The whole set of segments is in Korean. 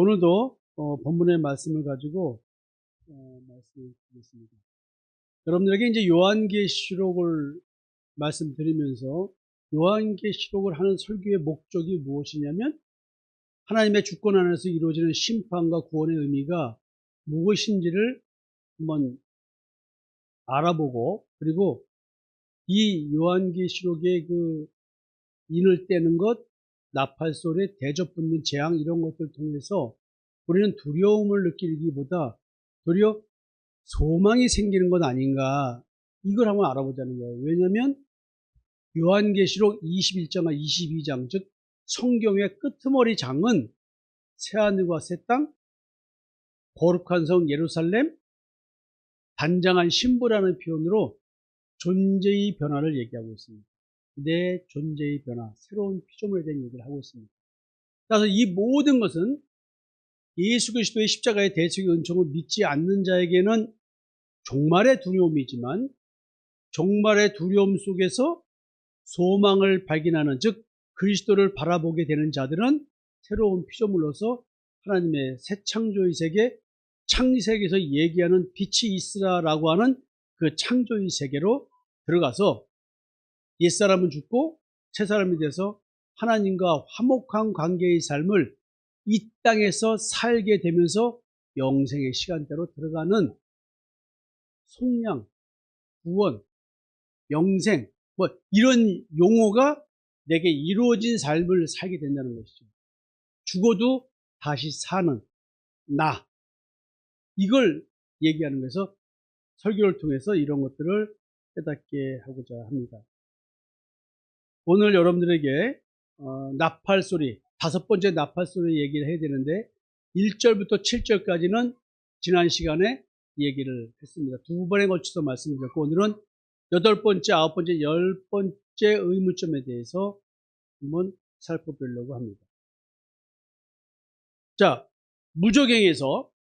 오늘도 본문의 말씀을 가지고 말씀을 드리겠습니다. 여러분들에게 이제 요한계시록을 말씀드리면서 요한계시록을 하는 설교의 목적이 무엇이냐면 하나님의 주권 안에서 이루어지는 심판과 구원의 의미가 무엇인지를 한번 알아보고, 그리고 이 요한계시록의 그 인을 떼는 것, 나팔소리, 대접붙는 재앙, 이런 것들을 통해서 우리는 두려움을 느끼기보다 도리어 소망이 생기는 것 아닌가, 이걸 한번 알아보자는 거예요. 왜냐하면 요한계시록 21장과 22장, 즉 성경의 끄트머리 장은 새하늘과 새 땅, 거룩한 성 예루살렘, 단장한 신부라는 표현으로 존재의 변화를 얘기하고 있습니다. 내 존재의 변화, 새로운 피조물에 대한 얘기를 하고 있습니다. 따라서 이 모든 것은 예수 그리스도의 십자가의 대속의 은총을 믿지 않는 자에게는 종말의 두려움이지만, 종말의 두려움 속에서 소망을 발견하는, 즉 그리스도를 바라보게 되는 자들은 새로운 피조물로서 하나님의 새 창조의 세계, 창세기에서 얘기하는 빛이 있으라라고 하는 그 창조의 세계로 들어가서 옛사람은 죽고 새사람이 돼서 하나님과 화목한 관계의 삶을 이 땅에서 살게 되면서 영생의 시간대로 들어가는 속량, 구원, 영생, 뭐 이런 용어가 내게 이루어진 삶을 살게 된다는 것이죠. 죽어도 다시 사는 나, 이걸 얘기하는 것에서 설교를 통해서 이런 것들을 깨닫게 하고자 합니다. 오늘 여러분들에게 나팔소리, 5번째 나팔소리 얘기를 해야 되는데 1절부터 7절까지는 지난 시간에 얘기를 했습니다. 2번에 걸쳐서 말씀드렸고, 오늘은 8번째, 9번째, 10번째 의문점에 대해서 한번 살펴보려고 합니다. 자, 무저갱에서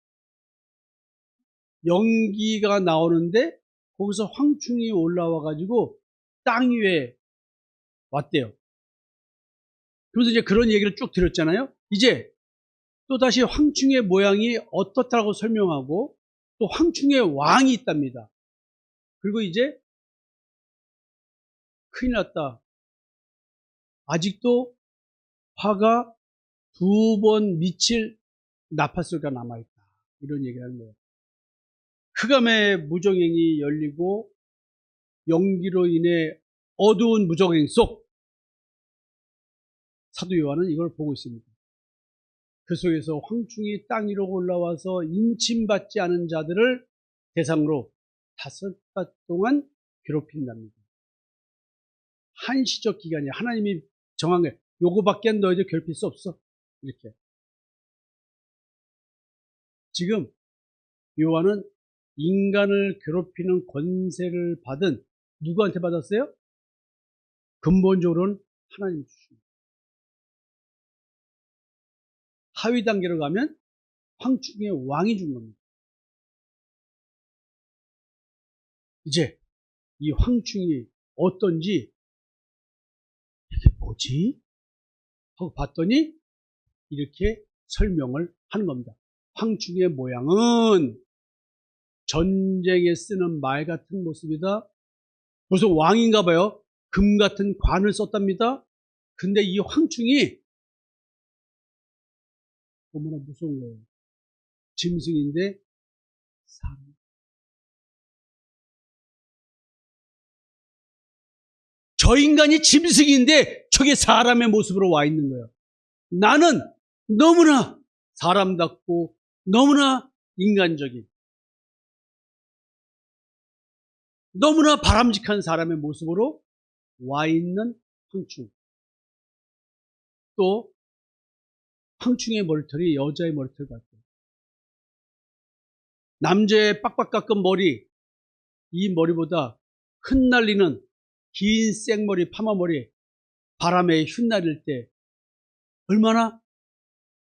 연기가 나오는데 거기서 황충이 올라와 가지고 땅 위에 왔대요. 그래서 이제 그런 얘기를 쭉 드렸잖아요. 이제 또다시 황충의 모양이 어떻다고 설명하고, 또 황충의 왕이 있답니다. 그리고 이제 큰일 났다, 아직도 화가 2번 미칠 나팔소리가 남아있다, 이런 얘기를 하는 거예요. 흑암의 무저갱이 열리고 연기로 인해 어두운 무저갱 속 사도 요한은 이걸 보고 있습니다. 그 속에서 황충이 땅 위로 올라와서 인침받지 않은 자들을 대상으로 5달 동안 괴롭힌답니다. 한시적 기간이야. 하나님이 정한 거예요. 요거밖에 너희들 괴롭힐 수 없어, 이렇게. 지금 요한은 인간을 괴롭히는 권세를 받은, 누구한테 받았어요? 근본적으로는 하나님 주십니다. 하위 단계로 가면 황충의 왕이 준 겁니다. 이제 이 황충이 어떤지, 이게 뭐지? 하고 봤더니 이렇게 설명을 하는 겁니다. 황충의 모양은 전쟁에 쓰는 말 같은 모습이다. 벌써 왕인가 봐요. 금 같은 관을 썼답니다. 근데 이 황충이 너무나 무서운 거예요. 짐승인데 사람. 저 인간이 짐승인데 저게 사람의 모습으로 와 있는 거예요. 나는 너무나 사람답고 너무나 인간적인, 너무나 바람직한 사람의 모습으로 와 있는 황충. 또 황충의 머리털이 여자의 머리털 같아요. 남자의 빡빡 깎은 머리, 이 머리보다 흩날리는 긴 생머리, 파마머리, 바람에 휘날릴 때 얼마나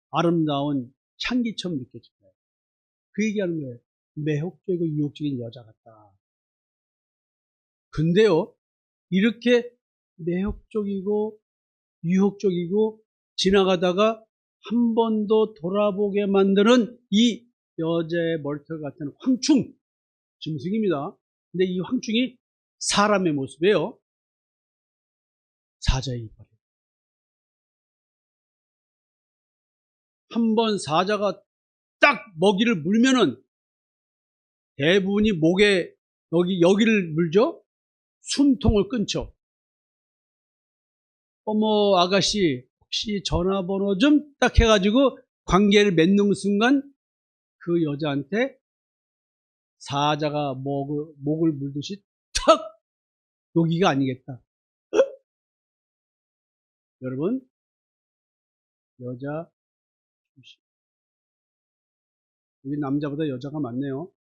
아름다운 향기처럼 느껴질까요? 그 얘기하는 거예요. 매혹적이고 유혹적인 여자 같다. 근데요, 이렇게 매혹적이고 유혹적이고 지나가다가 한 번도 돌아보게 만드는 이 여자의 머리털 같은 황충, 짐승입니다. 근데 이 황충이 사람의 모습이에요. 사자의 이빨. 한 번 사자가 딱 먹이를 물면은 대부분이 목에 여기를 물죠? 숨통을 끊죠. 어머, 아가씨, 혹시 전화번호 좀 딱 해가지고 관계를 맺는 순간 그 여자한테 사자가 목을 물듯이 탁! 여기가 아니겠다. 여러분, 여자, 여기 남자보다 여자가 많네요.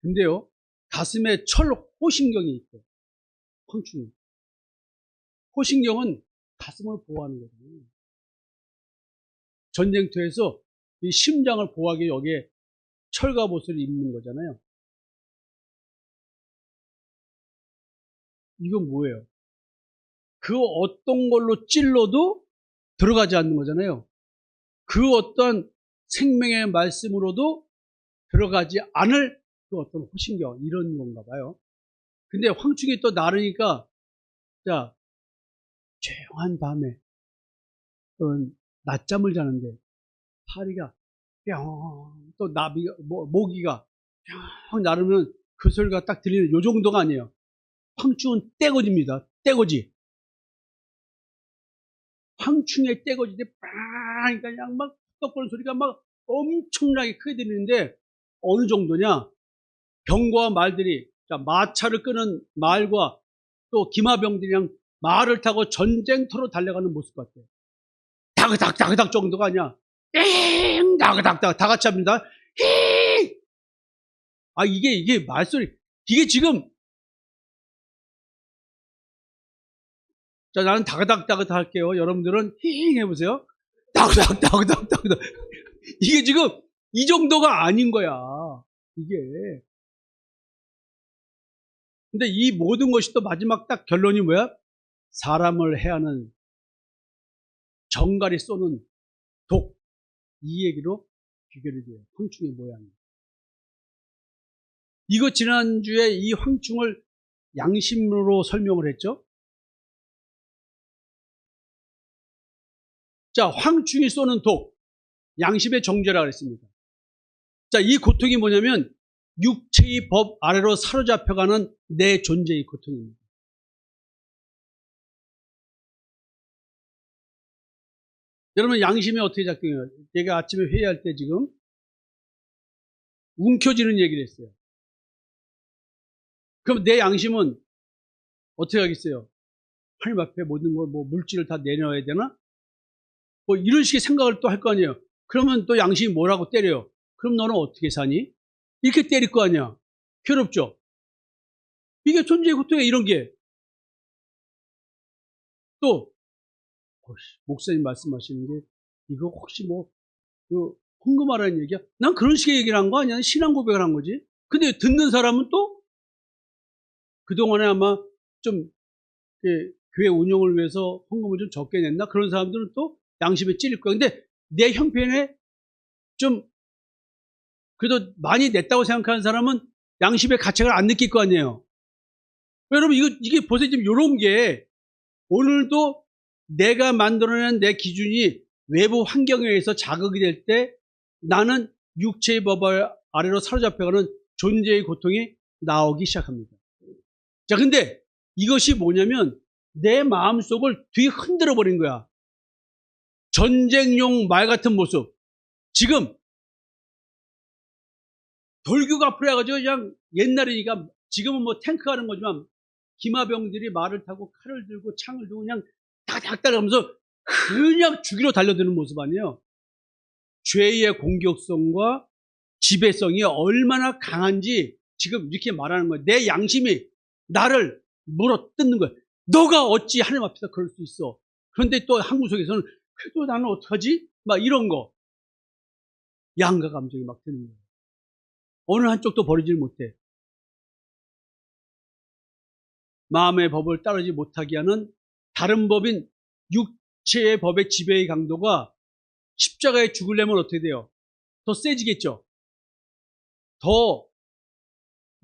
근데요, 가슴에 호신경이 있대요. 황충이. 호신경은 가슴을 보호하는 거거든요. 전쟁터에서 이 심장을 보호하기 위해 여기에 철갑옷을 입는 거잖아요. 이건 뭐예요? 그 어떤 걸로 찔러도 들어가지 않는 거잖아요. 그 어떤 생명의 말씀으로도 들어가지 않을 그 어떤 호신경, 이런 건가 봐요. 근데 황충이 또 나르니까, 자, 조용한 밤에, 낮잠을 자는데, 파리가 뿅, 또 나비가, 모기가 뿅 나르면 그 소리가 딱 들리는 요 정도가 아니에요. 황충은 떼거지입니다. 떼거지. 황충의 떼거지인데 빵! 그냥 막 떡거리는 소리가 막 엄청나게 크게 들리는데 어느 정도냐? 병과 말들이, 자, 마차를 끄는 말과 또 기마병들이랑 말을 타고 전쟁터로 달려가는 모습 같아요. 다그닥 다그닥 정도가 아니야. 띵 다그닥 다 같이 합니다. 힝! 아, 이게 말소리. 이게 지금, 자, 나는 다그닥 할게요. 여러분들은 힝 해보세요. 다그닥. 이게 지금 이 정도가 아닌 거야. 이게. 근데 이 모든 것이 또 마지막 딱 결론이 뭐야? 사람을 해하는 정갈이 쏘는 독. 이 얘기로 비교를 돼요. 황충의 모양이. 이거 지난주에 이 황충을 양심으로 설명을 했죠. 자, 황충이 쏘는 독. 양심의 정죄라 그랬습니다. 자, 이 고통이 뭐냐면 육체의 법 아래로 사로잡혀가는 내 존재의 고통입니다. 여러분, 양심이 어떻게 작동해요? 제가 아침에 회의할 때 지금 움켜쥐는 얘기를 했어요. 그럼 내 양심은 어떻게 하겠어요? 하나님 앞에 모든 걸 물질을 다 내려야 되나? 이런 식의 생각을 또 할 거 아니에요. 그러면 또 양심이 뭐라고 때려요? 그럼 너는 어떻게 사니? 이렇게 때릴 거 아니야. 괴롭죠? 이게 존재의 고통이야, 이런 게. 또, 목사님 말씀하시는 게, 이거 혹시 궁금하라는 얘기야? 난 그런 식의 얘기를 한 거 아니야? 신앙 고백을 한 거지. 근데 듣는 사람은 또, 그동안에 아마 좀, 교회 운영을 위해서 헌금을 좀 적게 냈나? 그런 사람들은 또 양심에 찔릴 거야. 근데 내 형편에 좀, 그래도 많이 냈다고 생각하는 사람은 양심의 가책을 안 느낄 거 아니에요. 여러분, 이게 보세요. 지금 요런 게, 오늘도 내가 만들어낸 내 기준이 외부 환경에 의해서 자극이 될 때 나는 육체의 법 아래로 사로잡혀가는 존재의 고통이 나오기 시작합니다. 자, 근데 이것이 뭐냐면 내 마음속을 뒤 흔들어 버린 거야. 전쟁용 말 같은 모습. 지금 돌격 앞으로 해가지고 그냥 옛날이니까 지금은 탱크 하는 거지만 기마병들이 말을 타고 칼을 들고 창을 들고 그냥 다닥다닥 하면서 그냥 죽이러 달려드는 모습 아니에요. 죄의 공격성과 지배성이 얼마나 강한지 지금 이렇게 말하는 거예요. 내 양심이 나를 물어뜯는 거예요. 너가 어찌 하나님 앞에서 그럴 수 있어. 그런데 또 한국 속에서는 그래도 나는 어떡하지? 막 이런 거. 양가 감정이 막 드는 거예요. 어느 한쪽도 버리질 못해. 마음의 법을 따르지 못하게 하는 다른 법인 육체의 법의 지배의 강도가 십자가에 죽으려면 어떻게 돼요? 더 세지겠죠? 더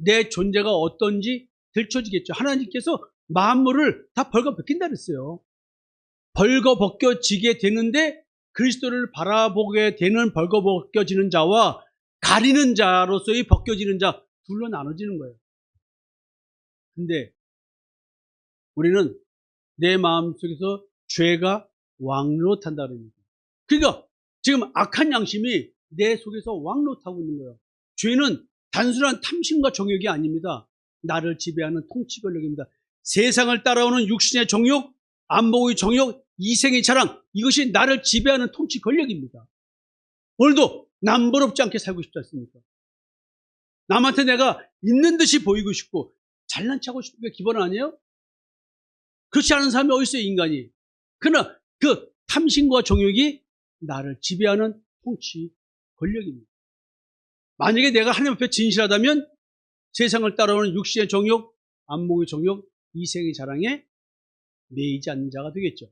내 존재가 어떤지 들춰지겠죠? 하나님께서 만물을 다 벌거벗긴다 그랬어요. 벌거벗겨지게 되는데 그리스도를 바라보게 되는 벌거벗겨지는 자와 가리는 자로서의 벗겨지는 자 둘로 나눠지는 거예요. 근데 우리는 내 마음속에서 죄가 왕노릇한다 그럽니다. 그러니까 지금 악한 양심이 내 속에서 왕노릇하고 있는 거예요. 죄는 단순한 탐심과 정욕이 아닙니다. 나를 지배하는 통치 권력입니다. 세상을 따라오는 육신의 정욕, 안목의 정욕, 이생의 자랑, 이것이 나를 지배하는 통치 권력입니다. 오늘도 남부럽지 않게 살고 싶지 않습니까? 남한테 내가 있는 듯이 보이고 싶고 잘난 척하고 싶은 게 기본 아니에요? 그렇지 않은 사람이 어디 있어요, 인간이. 그러나 그 탐심과 정욕이 나를 지배하는 통치 권력입니다. 만약에 내가 하나님 앞에 진실하다면 세상을 따라오는 육신의 정욕, 안목의 정욕, 이생의 자랑에 매이지 않는 자가 되겠죠.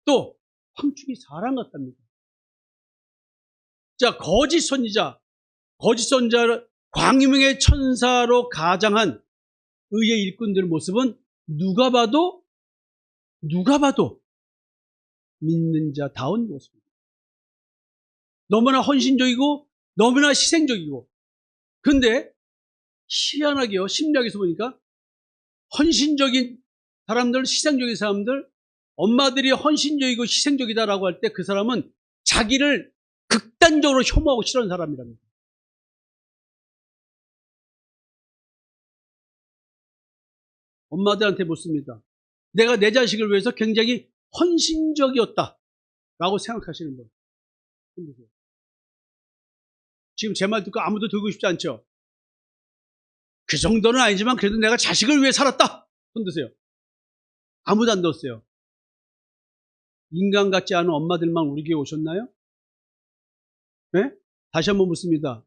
또 황충이 사람 같답니다. 자, 거짓 선지자를 광명의 천사로 가장한 의의 일꾼들의 모습은 누가 봐도 믿는 자다운 모습입니다. 너무나 헌신적이고 너무나 희생적이고, 근데 희한하게요, 심리학에서 보니까 헌신적인 사람들, 희생적인 사람들, 엄마들이 헌신적이고 희생적이다라고 할 때 그 사람은 자기를 극단적으로 혐오하고 싫어하는 사람이랍니다. 엄마들한테 묻습니다. 내가 내 자식을 위해서 굉장히 헌신적이었다라고 생각하시는 분. 지금 제 말 듣고 아무도 들고 싶지 않죠? 그 정도는 아니지만 그래도 내가 자식을 위해 살았다. 손 드세요. 아무도 안 들었어요. 인간 같지 않은 엄마들만 우리 교회 오셨나요? 네? 다시 한번 묻습니다.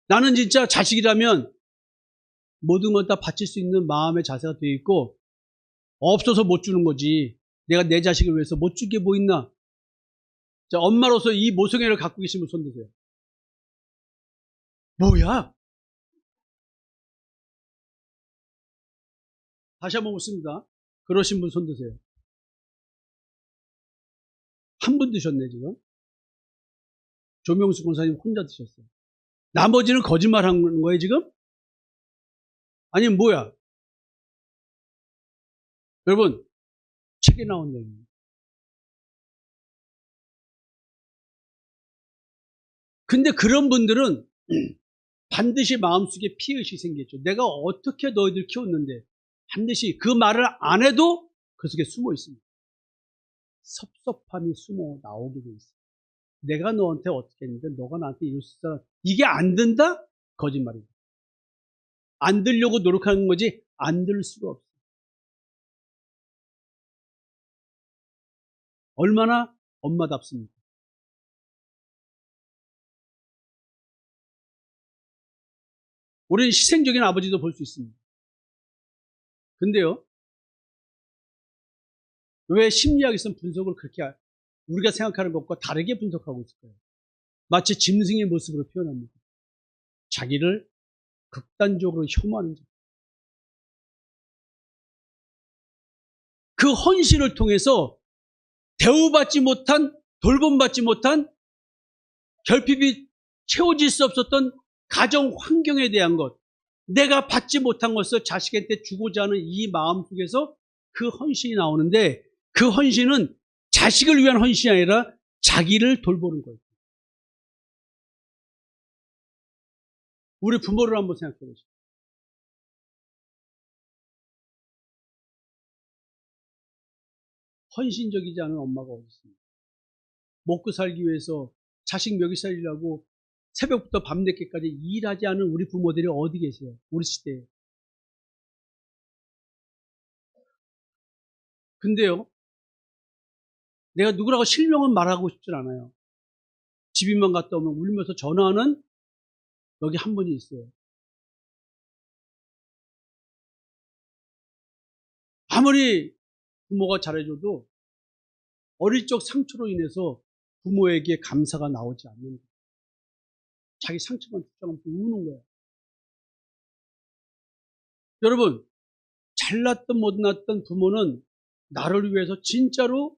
나는 진짜 자식이라면 모든 걸 다 바칠 수 있는 마음의 자세가 되어 있고, 없어서 못 주는 거지. 내가 내 자식을 위해서 못 주게 뭐 있나? 자, 엄마로서 이 모성애를 갖고 계시면 손 드세요. 뭐야? 다시 한번 묻습니다. 그러신 분 손 드세요. 한 분 드셨네, 지금. 조명수 권사님 혼자 드셨어요. 나머지는 거짓말 하는 거예요, 지금? 아니면 뭐야? 여러분, 책에 나온 얘기입니다. 근데 그런 분들은 반드시 마음속에 피의식이 생겼죠. 내가 어떻게 너희들 키웠는데 반드시 그 말을 안 해도 그 속에 숨어 있습니다. 섭섭함이 숨어 나오게 돼 있어요. 내가 너한테 어떻게 했는데 너가 나한테 이럴 수 있어. 이게 안 된다? 거짓말입니다. 안 들려고 노력하는 거지 안 들을 수가 없어요. 얼마나 엄마답습니까? 우리는 희생적인 아버지도 볼 수 있습니다. 근데요, 왜 심리학에서는 분석을 그렇게 우리가 생각하는 것과 다르게 분석하고 있을까요? 마치 짐승의 모습으로 표현합니다. 자기를 극단적으로 혐오하는 자. 그 헌신을 통해서 대우받지 못한, 돌봄받지 못한, 결핍이 채워질 수 없었던 가정 환경에 대한 것, 내가 받지 못한 것을 자식한테 주고자 하는 이 마음 속에서 그 헌신이 나오는데, 그 헌신은 자식을 위한 헌신이 아니라 자기를 돌보는 거예요. 우리 부모를 한번 생각해 보시죠. 헌신적이지 않은 엄마가 어디 있습니까? 먹고 살기 위해서 자식 먹이 살리려고 새벽부터 밤늦게까지 일하지 않은 우리 부모들이 어디 계세요? 우리 시대에. 근데요, 내가 누구라고 실명은 말하고 싶진 않아요. 집인만 갔다 오면 울면서 전화하는 여기 한 분이 있어요. 아무리 부모가 잘해줘도 어릴 적 상처로 인해서 부모에게 감사가 나오지 않는다. 자기 상처만 주장하면서 우는 거야. 여러분, 잘났든 못났든 부모는 나를 위해서 진짜로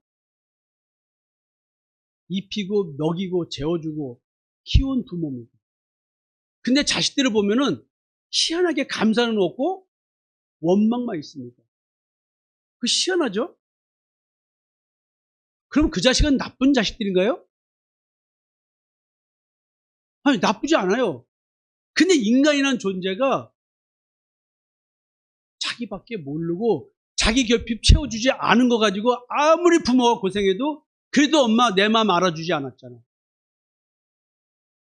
입히고 먹이고 재워주고 키운 부모입니다. 근데 자식들을 보면은 희한하게 감사는 없고 원망만 있습니다. 그 희한하죠? 그럼 그 자식은 나쁜 자식들인가요? 아니, 나쁘지 않아요. 근데 인간이라는 존재가 자기밖에 모르고 자기 결핍 채워주지 않은 거 가지고 아무리 부모가 고생해도 그래도 엄마 내 마음 알아주지 않았잖아.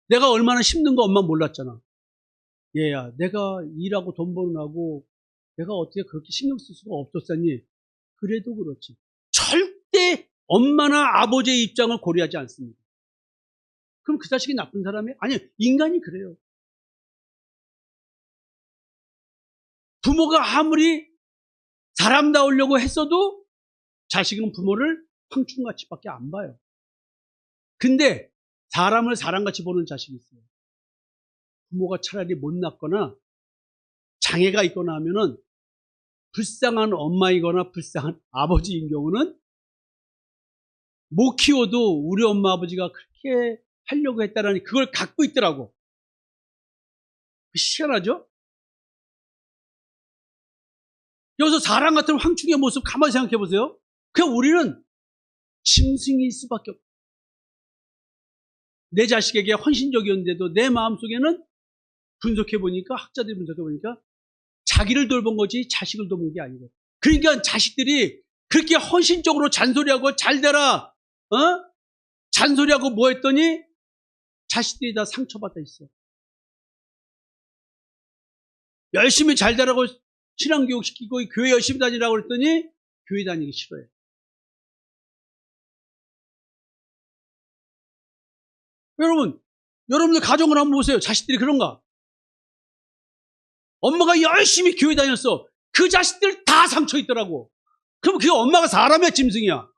내가 얼마나 힘든 거 엄마 몰랐잖아. 얘야, 내가 일하고 돈 버느라고 내가 어떻게 그렇게 신경 쓸 수가 없었었니? 그래도 그렇지. 절대 엄마나 아버지의 입장을 고려하지 않습니다. 그럼 그 자식이 나쁜 사람이? 아니, 인간이 그래요. 부모가 아무리 사람다우려고 했어도 자식은 부모를 황충같이밖에 안 봐요. 근데 사람을 사람같이 보는 자식이 있어요. 부모가 차라리 못났거나 장애가 있거나 하면은 불쌍한 엄마이거나 불쌍한 아버지인 경우는 못 키워도 우리 엄마 아버지가 그렇게 하려고 했다라니 그걸 갖고 있더라고. 희한하죠? 여기서 사람 같은 황충의 모습 가만히 생각해 보세요. 그냥 우리는 짐승일 수밖에 없어요. 내 자식에게 헌신적이었는데도 내 마음속에는 분석해보니까, 학자들이 분석해보니까 자기를 돌본 거지 자식을 돌본 게 아니거든. 그러니까 자식들이 그렇게 헌신적으로 잔소리하고 잘되라, 잔소리하고 뭐 했더니 자식들이 다 상처받아 있어. 열심히 잘되라고 신앙교육 시키고 교회 열심히 다니라고 그랬더니 교회 다니기 싫어해. 여러분들 가정을 한번 보세요. 자식들이 그런가? 엄마가 열심히 교회 다녔어. 그 자식들 다 상처 있더라고. 그럼 그게 엄마가 사람이야, 짐승이야?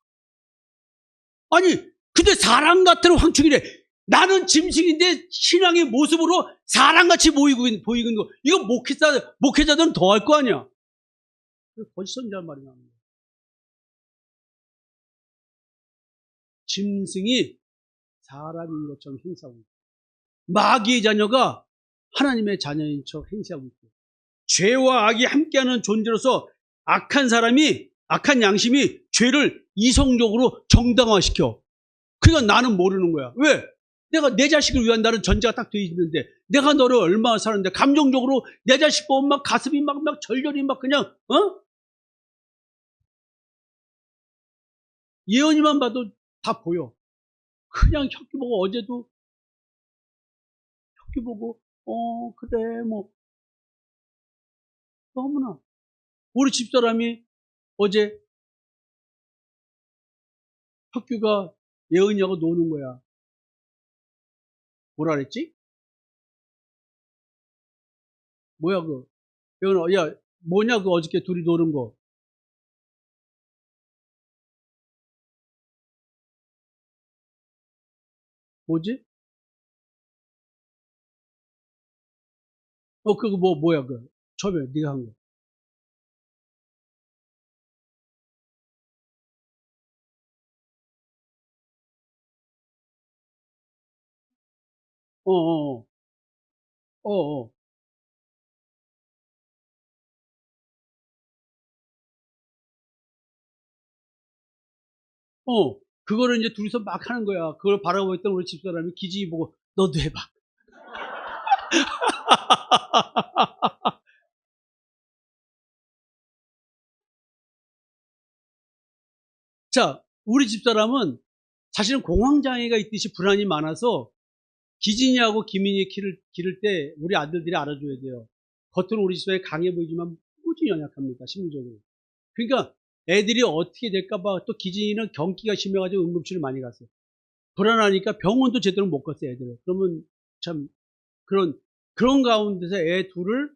아니, 근데 사람 같은 황충이래. 나는 짐승인데 신앙의 모습으로 사람같이 보이고 있는 거. 이거 목회자들은 더 할 거 아니야. 거짓 선지란 말이 나오는 거야. 짐승이 사람인 것처럼 행사하고 있다. 마귀의 자녀가 하나님의 자녀인 척 행세하고 있고, 죄와 악이 함께하는 존재로서 악한 양심이 죄를 이성적으로 정당화시켜. 그러니까 나는 모르는 거야. 왜? 내가 내 자식을 위한 나는 전제가 딱 돼 있는데 내가 너를 얼마나 사는데 감정적으로 내 자식 보면 막 가슴이 막 절절히 막 그냥 예언이만 봐도 다 보여. 그냥 혁기 보고 어제도 혁기 보고 그래 뭐 너무나 우리 집사람이 어제 혁규가 예은이하고 노는 거야. 뭐라 그랬지? 뭐야 예은아, 야 뭐냐 어저께 둘이 노는 거. 뭐지? 그거 뭐야 처음에 네가 한 거. 어어어. 어어. 그거를 이제 둘이서 막 하는 거야. 그걸 바라보고 있던 우리 집사람이 기지개 보고 너도 해봐. 자, 우리 집사람은 사실은 공황장애가 있듯이 불안이 많아서 기진이하고 기민이 기를 때 우리 아들들이 알아줘야 돼요. 겉으로 우리 집사람이 강해 보이지만 무지 연약합니다. 심리적으로. 그러니까 애들이 어떻게 될까봐 또 기진이는 경기가 심해가지고 응급실을 많이 갔어요. 불안하니까 병원도 제대로 못 갔어요, 애들을. 그러면 참 그런 가운데서 애 둘을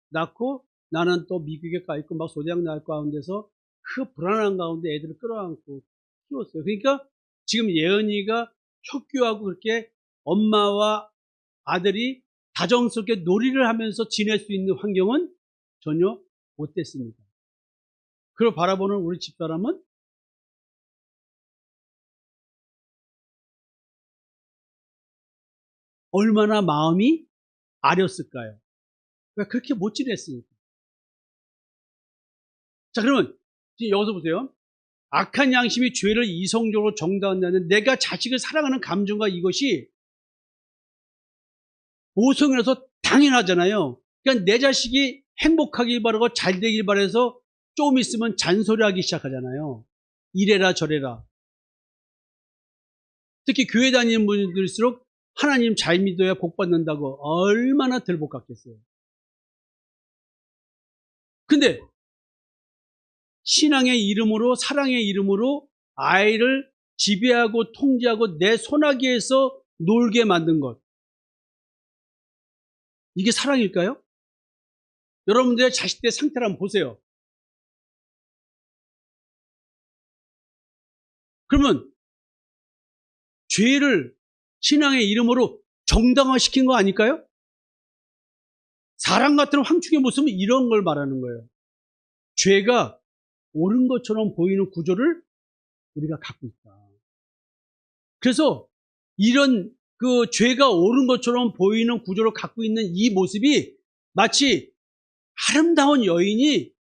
낳고 나는 또 미국에 가 있고 막 소대학 나갈 가운데서 그 불안한 가운데 애들을 끌어안고 키웠어요. 그러니까 지금 예은이가 혁규하고 그렇게 엄마와 아들이 다정스럽게 놀이를 하면서 지낼 수 있는 환경은 전혀 못 됐습니다. 그걸 바라보는 우리 집사람은 얼마나 마음이 아렸을까요? 왜 그렇게 못 지냈습니까? 자, 그러면 지금 여기서 보세요. 악한 양심이 죄를 이성적으로 정당화하는 내가 자식을 사랑하는 감정과 이것이 모성이라서 당연하잖아요. 그러니까 내 자식이 행복하길 바라고 잘 되길 바라서 좀 있으면 잔소리하기 시작하잖아요. 이래라 저래라. 특히 교회 다니는 분들일수록 하나님 잘 믿어야 복 받는다고 얼마나 덜 복 같겠어요. 근데 신앙의 이름으로 사랑의 이름으로 아이를 지배하고 통제하고 내 손아귀에서 놀게 만든 것, 이게 사랑일까요? 여러분들의 자식들의 상태를 한번 보세요. 그러면 죄를 신앙의 이름으로 정당화시킨 거 아닐까요? 사람 같은 황충의 모습은 이런 걸 말하는 거예요. 죄가 옳은 것처럼 보이는 구조를 우리가 갖고 있다. 그래서 이런 그 죄가 옳은 것처럼 보이는 구조를 갖고 있는 이 모습이 마치 아름다운 여인이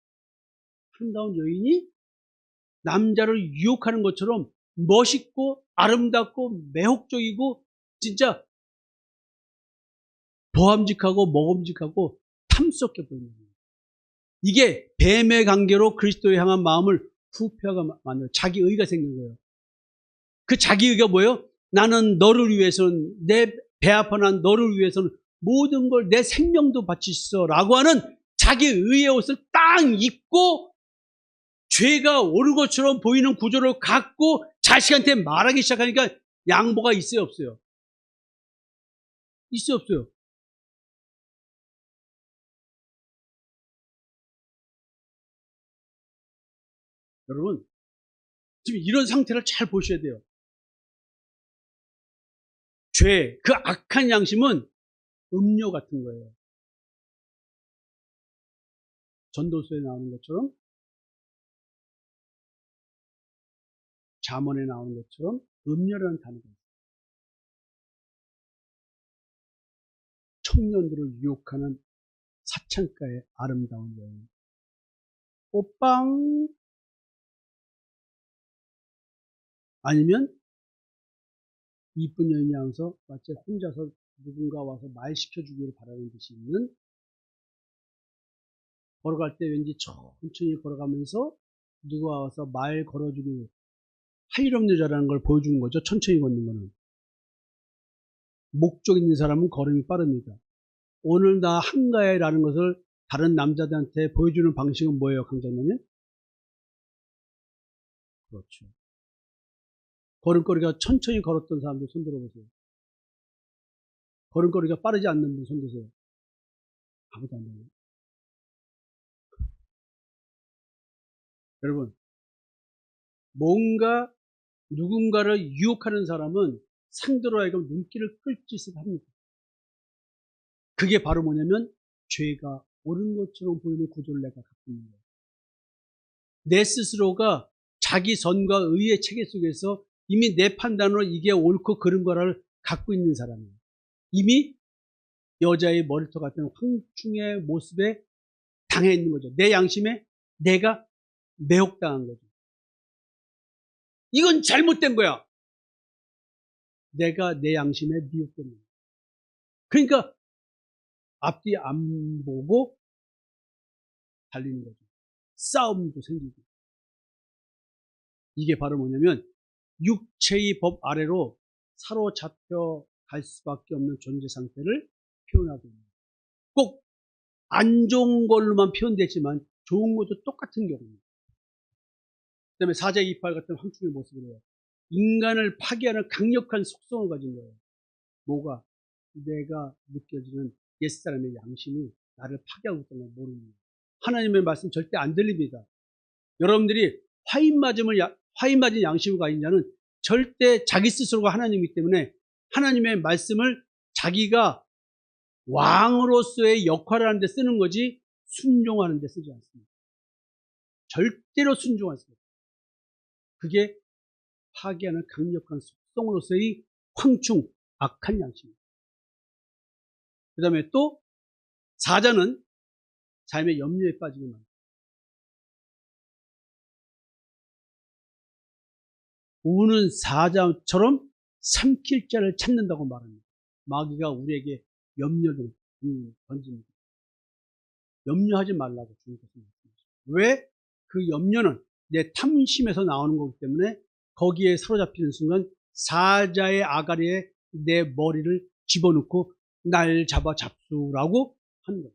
남자를 유혹하는 것처럼 멋있고 아름답고 매혹적이고 진짜 보암직하고 먹음직하고 탐스럽게 보이는 거예요. 이게 뱀의 관계로 그리스도에 향한 마음을 부패하게 만들어요. 자기의가 생긴 거예요. 그 자기의가 뭐예요? 나는 너를 위해서는, 내 배 아파 난 너를 위해서는 모든 걸 내 생명도 바치시어 라고 하는 자기의의 옷을 딱 입고 죄가 옳은 것처럼 보이는 구조를 갖고 자식한테 말하기 시작하니까 양보가 있어요 없어요? 있어요 없어요? 여러분 지금 이런 상태를 잘 보셔야 돼요. 죄, 그 악한 양심은 음료 같은 거예요. 전도서에 나오는 것처럼, 잠언에 나오는 것처럼 음료라는 단어가 있어요. 청년들을 유혹하는 사창가의 아름다운 여인. 오빵 아니면 이쁜 여인이 하면서 마치 혼자서 누군가 와서 말 시켜주기를 바라는 듯이 있는, 걸어갈 때 왠지 천천히 걸어가면서 누가 와서 말 걸어주기 할 일 없는 여자라는 걸 보여주는 거죠. 천천히 걷는 거는. 목적 있는 사람은 걸음이 빠릅니다. 오늘 나 한가해라는 것을 다른 남자들한테 보여주는 방식은 뭐예요, 강장로님? 그렇죠. 걸음걸이가 천천히 걸었던 사람들 손 들어보세요. 걸음걸이가 빠르지 않는 분 손 드세요. 아무도 안 돼요. 여러분, 뭔가 누군가를 유혹하는 사람은 상대로 하여금 눈길을 끌 짓을 합니다. 그게 바로 뭐냐면 죄가 옳은 것처럼 보이는 구조를 내가 갖고 있는 거예요. 내 스스로가 자기 선과 의의 체계 속에서 이미 내 판단으로 이게 옳고 그른 거를 갖고 있는 사람이에요. 이미 여자의 머리털 같은 황충의 모습에 당해 있는 거죠. 내 양심에 내가 매혹당한 거죠. 이건 잘못된 거야. 내가 내 양심에 미혹된 거야. 그러니까 앞뒤 안 보고 달리는 거죠. 싸움도 생기고. 이게 바로 뭐냐면 육체의 법 아래로 사로잡혀 갈 수밖에 없는 존재 상태를 표현하고 있는 거예요. 꼭 안 좋은 걸로만 표현되지만 좋은 것도 똑같은 경우입니다. 그 다음에 사제 이팔 같은 황충의 모습을 해요. 인간을 파괴하는 강력한 속성을 가진 거예요. 뭐가? 내가 느껴지는 옛사람의 양심이 나를 파괴하고 있다는 걸 모르는 거예요. 하나님의 말씀 절대 안 들립니다. 여러분들이 화인 맞은 양심을 가진 자는 절대 자기 스스로가 하나님이기 때문에 하나님의 말씀을 자기가 왕으로서의 역할을 하는 데 쓰는 거지 순종하는 데 쓰지 않습니다. 절대로 순종하지 않습니다. 그게 파괴하는 강력한 속성으로서의 황충, 악한 양심입니다. 그 다음에 또 사자는 삶의 염려에 빠지게 만듭니다. 우는 사자처럼 삼킬 자를 찾는다고 말합니다. 마귀가 우리에게 염려를 던집니다. 염려하지 말라고 주님께서 말씀하십니다. 왜? 그 염려는 내 탐심에서 나오는 거기 때문에 거기에 사로잡히는 순간 사자의 아가리에 내 머리를 집어넣고 날 잡아 잡수라고 하는 거예요.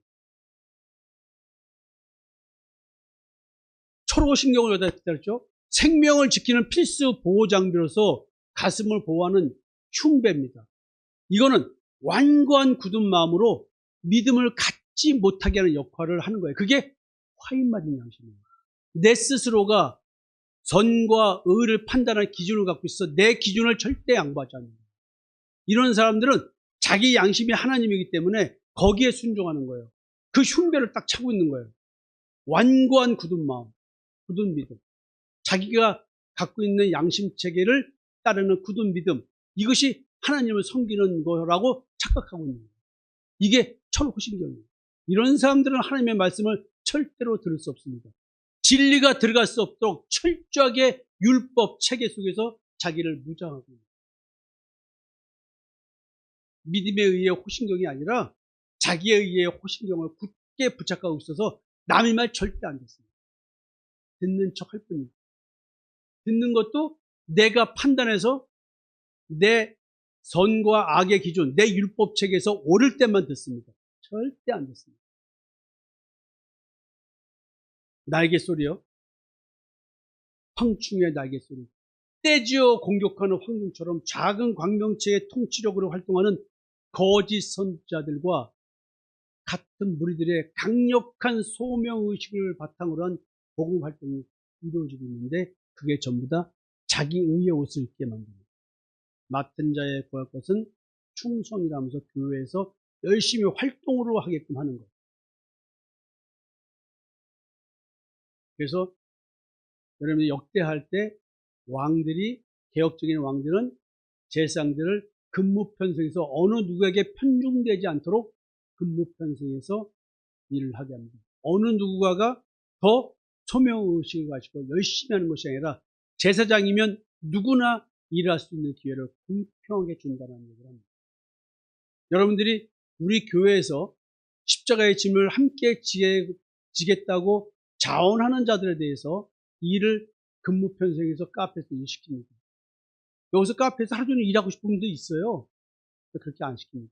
초록신경을 여기다 했죠. 생명을 지키는 필수 보호장비로서 가슴을 보호하는 흉배입니다. 이거는 완고한 굳은 마음으로 믿음을 갖지 못하게 하는 역할을 하는 거예요. 그게 화인 맞은 양심입니다. 내 스스로가 선과 의를 판단할 기준을 갖고 있어 내 기준을 절대 양보하지 않는다. 이런 사람들은 자기 양심이 하나님이기 때문에 거기에 순종하는 거예요. 그 흉배를 딱 차고 있는 거예요. 완고한 굳은 마음, 굳은 믿음. 자기가 갖고 있는 양심 체계를 따르는 굳은 믿음. 이것이 하나님을 섬기는 거라고 착각하고 있는 거예요. 이게 철호신경이에요. 이런 사람들은 하나님의 말씀을 절대로 들을 수 없습니다. 진리가 들어갈 수 없도록 철저하게 율법 체계 속에서 자기를 무장하고 있는 거예요. 믿음에 의해 호신경이 아니라 자기에 의해 호신경을 굳게 붙잡고 있어서 남의 말 절대 안 듣습니다. 듣는 척 할 뿐입니다. 듣는 것도 내가 판단해서 내 선과 악의 기준, 내 율법 체계에서 옳을 때만 듣습니다. 절대 안 듣습니다. 날개 소리요. 황충의 날개 소리. 떼지어 공격하는 황충처럼 작은 광명체의 통치력으로 활동하는 거짓 선지자들과 같은 무리들의 강력한 소명의식을 바탕으로 한 복음 활동이 이루어지고 있는데 그게 전부 다 자기 의의 옷을 입게 만듭니다. 맡은 자에 구할 것은 충성이라면서 교회에서 열심히 활동으로 하게끔 하는 거예요. 그래서 여러분이 역대할 때 왕들이 개혁적인 왕들은 제사장들을 근무편성에서 어느 누구에게 편중되지 않도록 근무편성에서 일을 하게 합니다. 어느 누구가가 더 소명의식을 가지고 열심히 하는 것이 아니라 제사장이면 누구나 일할 수 있는 기회를 공평하게 준다는 얘기를 합니다. 여러분들이 우리 교회에서 십자가의 짐을 함께 지겠다고 자원하는 자들에 대해서 일을 근무 편성에서 카페에서 일시킵니다. 여기서 카페에서 하루 종일 일하고 싶은 분도 있어요. 그렇게 안 시킵니다.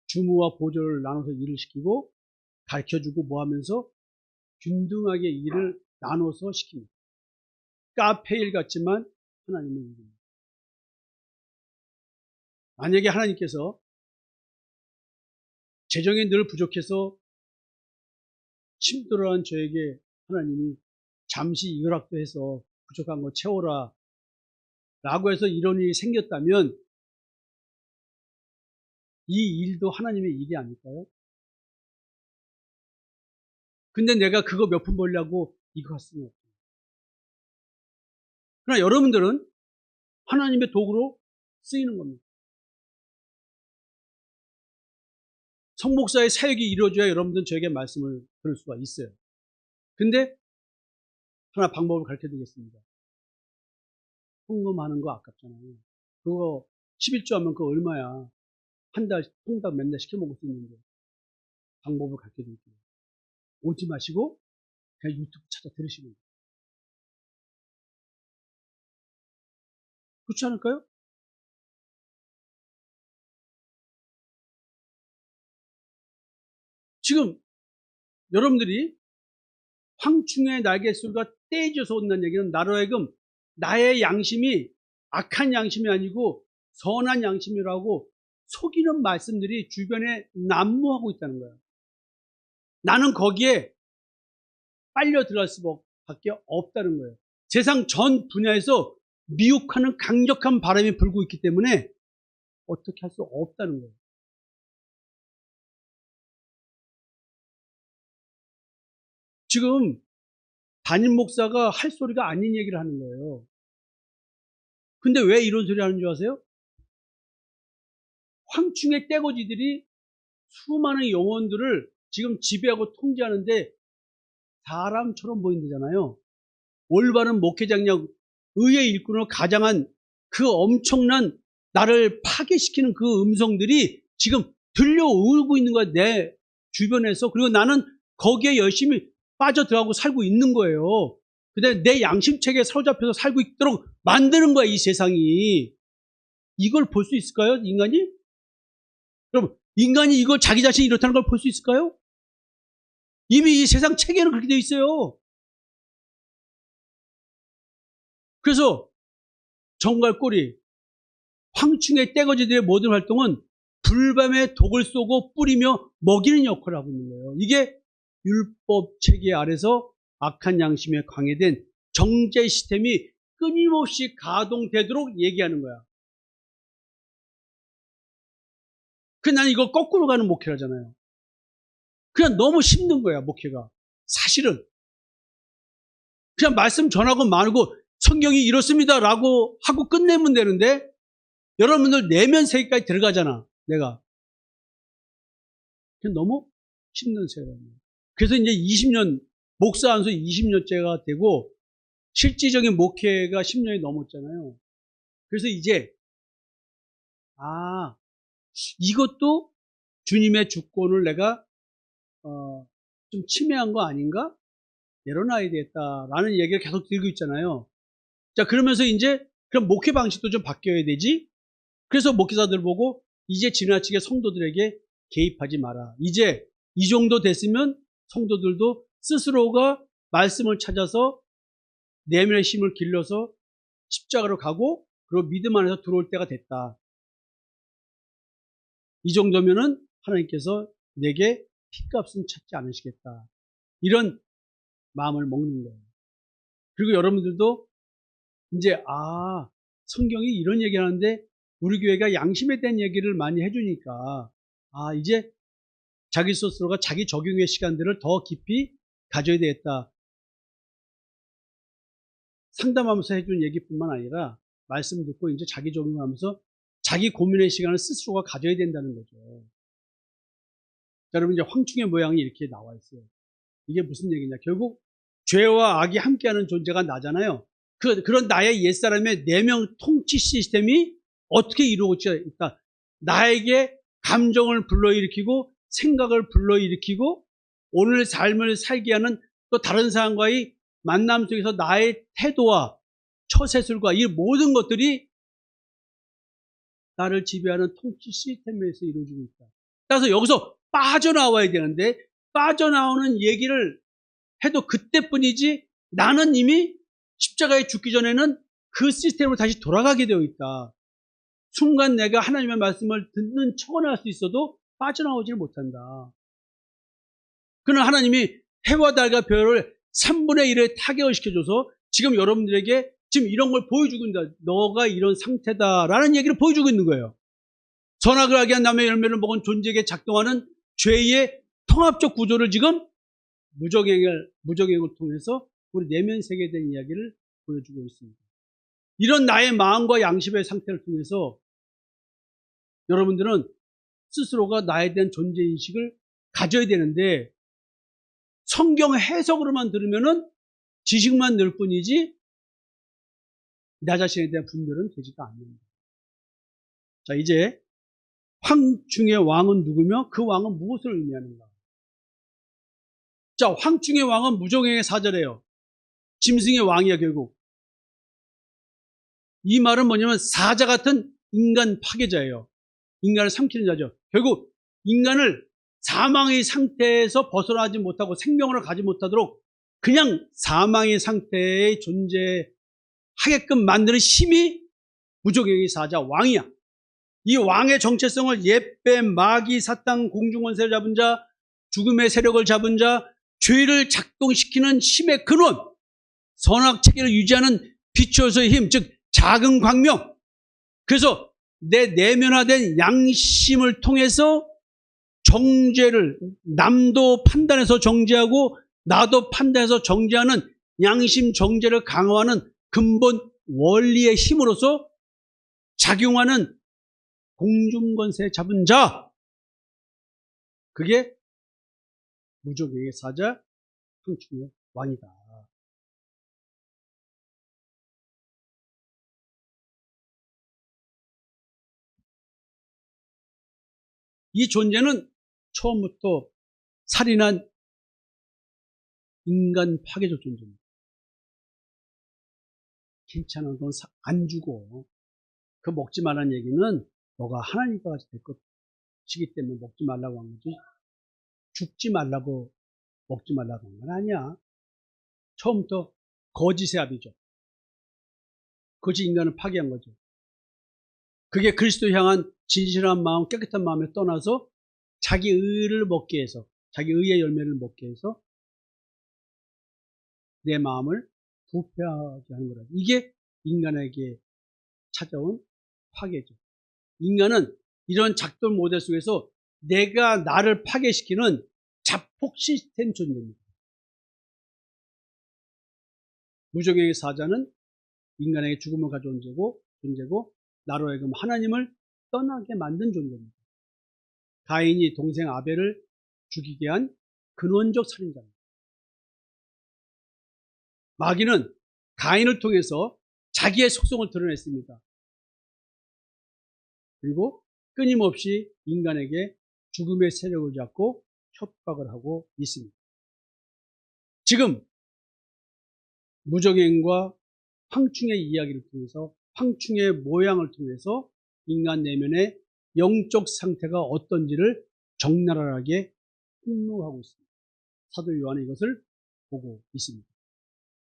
주무와 보조를 나눠서 일을 시키고 가르쳐주고 뭐 하면서 균등하게 일을 나눠서 시킵니다. 카페 일 같지만 하나님의 일입니다. 만약에 하나님께서 재정이 늘 부족해서 힘들어한 저에게 하나님이 잠시 허락도 해서 부족한 거 채워라 라고 해서 이런 일이 생겼다면 이 일도 하나님의 일이 아닐까요? 근데 내가 그거 몇 푼 벌려고 이거 할 수는 없어요. 그러나 여러분들은 하나님의 도구로 쓰이는 겁니다. 성목사의 사역이 이루어져야 여러분들은 저에게 말씀을 들을 수가 있어요. 근데 하나 방법을 가르쳐 드리겠습니다. 헌금하는 거 아깝잖아요. 그거 11조 하면 그거 얼마야. 한 달 통닭 맨날 시켜 먹을 수 있는데 방법을 가르쳐 드릴게요. 오지 마시고 그냥 유튜브 찾아 들으시면 돼요. 그렇지 않을까요? 지금 여러분들이 황충의 날갯소리가 떼져서 온다는 얘기는 나로 하여금 나의 양심이 악한 양심이 아니고 선한 양심이라고 속이는 말씀들이 주변에 난무하고 있다는 거예요. 나는 거기에 빨려 들어갈 수밖에 없다는 거예요. 세상 전 분야에서 미혹하는 강력한 바람이 불고 있기 때문에 어떻게 할 수 없다는 거예요. 지금 담임 목사가 할 소리가 아닌 얘기를 하는 거예요. 근데 왜 이런 소리 하는 줄 아세요? 황충의 떼거지들이 수많은 영혼들을 지금 지배하고 통제하는데 사람처럼 보인다잖아요. 올바른 목회장력, 의의 일꾼으로 가장한 그 엄청난 나를 파괴시키는 그 음성들이 지금 들려오고 있는 거야, 내 주변에서. 그리고 나는 거기에 열심히 빠져들어가고 살고 있는 거예요. 근데 내 양심책에 사로잡혀서 살고 있도록 만드는 거야, 이 세상이. 이걸 볼 수 있을까요, 인간이? 여러분, 인간이 이걸 자기 자신이 이렇다는 걸 볼 수 있을까요? 이미 이 세상 체계는 그렇게 되어 있어요. 그래서 정갈 꼬리, 황충의 떼거지들의 모든 활동은 불밤에 독을 쏘고 뿌리며 먹이는 역할을 하고 있는 거예요. 이게 율법 체계 아래서 악한 양심에 강해된 정죄 시스템이 끊임없이 가동되도록 얘기하는 거야. 나는 이걸 거꾸로 가는 목회를 하잖아요. 그냥 너무 힘든 거야, 목회가. 사실은. 그냥 말씀 전하고 말고 성경이 이렇습니다 라고 하고 끝내면 되는데 여러분들 내면 세계까지 들어가잖아, 내가. 그냥 너무 힘든 세계라는 거예요. 그래서 이제 20년, 목사 안수 20년째가 되고 실질적인 목회가 10년이 넘었잖아요. 그래서 이제 이것도 주님의 주권을 내가 좀 침해한 거 아닌가? 내려놔야 되겠다라는 얘기를 계속 들고 있잖아요. 자, 그러면서 이제 그럼 목회 방식도 좀 바뀌어야 되지? 그래서 목회자들 보고 이제 지나치게 성도들에게 개입하지 마라. 이제 이 정도 됐으면 성도들도 스스로가 말씀을 찾아서 내면의 힘을 길러서 십자가로 가고 그리고 믿음 안에서 들어올 때가 됐다. 이 정도면은 하나님께서 내게 핏값은 찾지 않으시겠다. 이런 마음을 먹는 거예요. 그리고 여러분들도 이제 성경이 이런 얘기를 하는데 우리 교회가 양심에 대한 얘기를 많이 해주니까 이제 자기 스스로가 자기 적용의 시간들을 더 깊이 가져야 되겠다. 상담하면서 해준 얘기뿐만 아니라 말씀 듣고 이제 자기 적용하면서 자기 고민의 시간을 스스로가 가져야 된다는 거죠. 자, 여러분 이제 황충의 모양이 이렇게 나와 있어요. 이게 무슨 얘기냐? 결국 죄와 악이 함께하는 존재가 나잖아요. 그런 나의 옛사람의 내면 통치 시스템이 어떻게 이루어져 있다. 나에게 감정을 불러일으키고 생각을 불러일으키고 오늘 삶을 살게 하는 또 다른 사람과의 만남 속에서 나의 태도와 처세술과 이 모든 것들이 나를 지배하는 통치 시스템에서 이루어지고 있다. 따라서 여기서 빠져나와야 되는데 빠져나오는 얘기를 해도 그때뿐이지 나는 이미 십자가에 죽기 전에는 그 시스템으로 다시 돌아가게 되어 있다. 순간 내가 하나님의 말씀을 듣는 척은 할 수 있어도 빠져나오지를 못한다. 그러나 하나님이 해와 달과 별을 3분의 1에 타격을 시켜줘서 지금 여러분들에게 지금 이런 걸 보여주고 있다. 너가 이런 상태다라는 얘기를 보여주고 있는 거예요. 선악을 하게 한 남의 열매를 먹은 존재에게 작동하는 죄의 통합적 구조를 지금 무적행을 통해서 우리 내면 세계에 대한 이야기를 보여주고 있습니다. 이런 나의 마음과 양심의 상태를 통해서 여러분들은 스스로가 나에 대한 존재인식을 가져야 되는데 성경 해석으로만 들으면은 지식만 늘 뿐이지 나 자신에 대한 분별은 되지가 않는다. 자, 이제 황충의 왕은 누구며 그 왕은 무엇을 의미하는가? 자, 황충의 왕은 무종행의 사자래요. 짐승의 왕이야, 결국. 이 말은 뭐냐면 사자 같은 인간 파괴자예요. 인간을 삼키는 자죠. 결국 인간을 사망의 상태에서 벗어나지 못하고 생명을 가지 못하도록 그냥 사망의 상태에 존재하게끔 만드는 힘이 무종행의 사자 왕이야. 이 왕의 정체성을 옛뱀, 마귀, 사탄, 공중권세를 잡은 자, 죽음의 세력을 잡은 자, 죄를 작동시키는 힘의 근원, 선악 체계를 유지하는 빛으로서의 힘, 즉 작은 광명. 그래서 내 내면화된 양심을 통해서 정죄를, 남도 판단해서 정죄하고 나도 판단해서 정죄하는 양심 정죄를 강화하는 근본 원리의 힘으로서 작용하는 공중권세 잡은 자, 그게 무적의 사자, 황충의 왕이다. 이 존재는 처음부터 살인한 인간 파괴적 존재입니다. 괜찮은 건 안 주고, 그 먹지 말라는 얘기는 너가 하나님과 같이 될 것이기 때문에 먹지 말라고 한 거지, 죽지 말라고 먹지 말라고 한 건 아니야. 처음부터 거짓의 합이죠. 거짓 인간을 파괴한 거죠. 그게 그리스도 향한 진실한 마음, 깨끗한 마음에 떠나서 자기 의를 먹게 해서, 자기 의의 열매를 먹게 해서 내 마음을 부패하게 하는 거라. 이게 인간에게 찾아온 파괴죠. 인간은 이런 작동 모델 속에서 내가 나를 파괴시키는 자폭 시스템 존재입니다. 무적행의 사자는 인간에게 죽음을 가져온 존재고 나로 하여금 하나님을 떠나게 만든 존재입니다. 가인이 동생 아벨을 죽이게 한 근원적 살인자입니다. 마귀는 가인을 통해서 자기의 속성을 드러냈습니다. 그리고 끊임없이 인간에게 죽음의 세력을 잡고 협박을 하고 있습니다. 지금 무적행과 황충의 이야기를 통해서, 황충의 모양을 통해서 인간 내면의 영적 상태가 어떤지를 적나라하게 폭로하고 있습니다. 사도 요한은 이것을 보고 있습니다.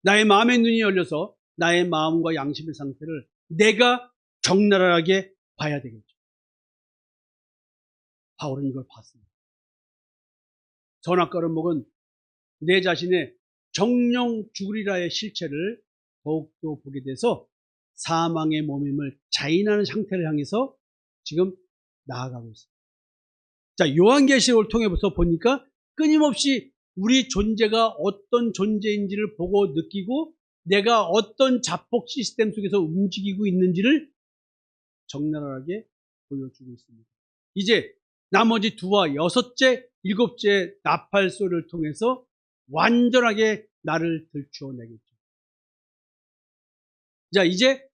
나의 마음의 눈이 열려서 나의 마음과 양심의 상태를 내가 적나라하게 봐야 되겠죠. 바울은 이걸 봤습니다. 선악과를 먹은 내 자신의 정령 죽으리라의 실체를 더욱더 보게 돼서 사망의 몸임을 자인하는 상태를 향해서 지금 나아가고 있습니다. 자, 요한계시록을 통해서 보니까 끊임없이 우리 존재가 어떤 존재인지를 보고 느끼고 내가 어떤 자폭 시스템 속에서 움직이고 있는지를 적나라하게 보여주고 있습니다. 이제 나머지 2와 6째, 7째 나팔 소리를 통해서 완전하게 나를 들추어내겠죠. 자, 이제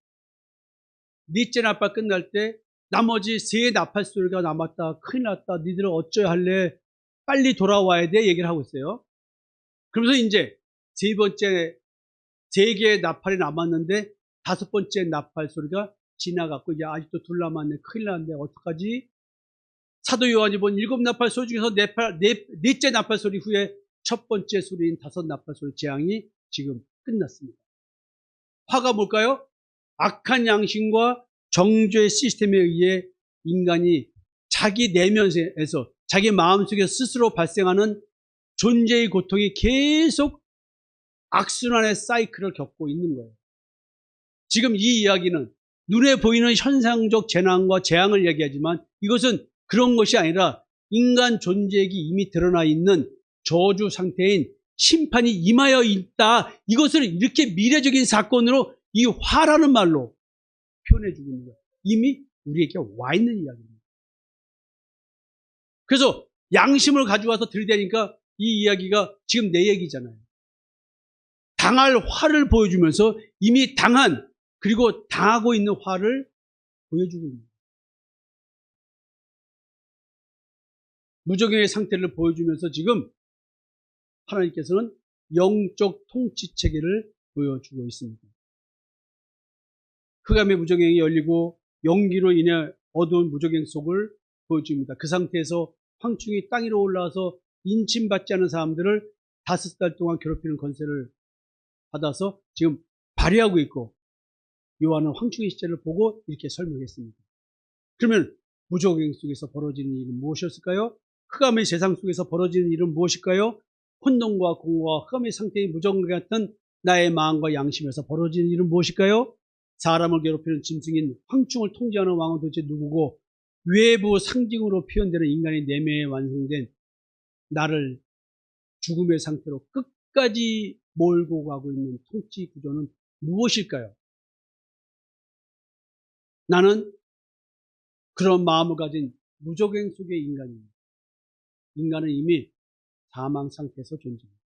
넷째 나팔 끝날 때 나머지 3 나팔 소리가 남았다. 큰일 났다. 니들은 어쩌야 할래? 빨리 돌아와야 돼. 얘기를 하고 있어요. 그러면서 이제 3번째 3개의 나팔이 남았는데 5번째 나팔 소리가 지나갔고 이제 아직도 2 남았네. 큰일 났네. 어떡하지? 사도 요한이 본 7 나팔 소리 중에서 넷째 나팔 소리 후에 첫 번째 소리인 5 나팔 소리 재앙이 지금 끝났습니다. 화가 뭘까요? 악한 양심과 정죄의 시스템에 의해 인간이 자기 내면에서 자기 마음속에 스스로 발생하는 존재의 고통이 계속 악순환의 사이클을 겪고 있는 거예요. 지금 이 이야기는 눈에 보이는 현상적 재난과 재앙을 얘기하지만 이것은 그런 것이 아니라 인간 존재에게 이미 드러나 있는 저주 상태인 심판이 임하여 있다. 이것을 이렇게 미래적인 사건으로 이 화라는 말로 표현해 주고 있는 거예요. 이미 우리에게 와 있는 이야기입니다. 그래서 양심을 가져와서 들이대니까 이 이야기가 지금 내 얘기잖아요. 당할 화를 보여주면서 이미 당한 그리고 당하고 있는 화를 보여주고 있는 거예요. 무적행의 상태를 보여주면서 지금 하나님께서는 영적 통치 체계를 보여주고 있습니다. 흑암의 무적행이 열리고 연기로 인해 어두운 무적행 속을 보여줍니다. 그 상태에서 황충이 땅 위로 올라와서 인침받지 않은 사람들을 5달 동안 괴롭히는 권세를 받아서 지금 발휘하고 있고 요한은 황충의 시체를 보고 이렇게 설명했습니다. 그러면 무적행 속에서 벌어지는 일은 무엇이었을까요? 흑암의 세상 속에서 벌어지는 일은 무엇일까요? 혼돈과 공허와 흑암의 상태의 무정과 같은 나의 마음과 양심에서 벌어지는 일은 무엇일까요? 사람을 괴롭히는 짐승인 황충을 통제하는 왕은 도대체 누구고, 외부 상징으로 표현되는 인간의 내면에 완성된 나를 죽음의 상태로 끝까지 몰고 가고 있는 통치 구조는 무엇일까요? 나는 그런 마음을 가진 무적행 속의 인간입니다. 인간은 이미 사망 상태에서 존재합니다.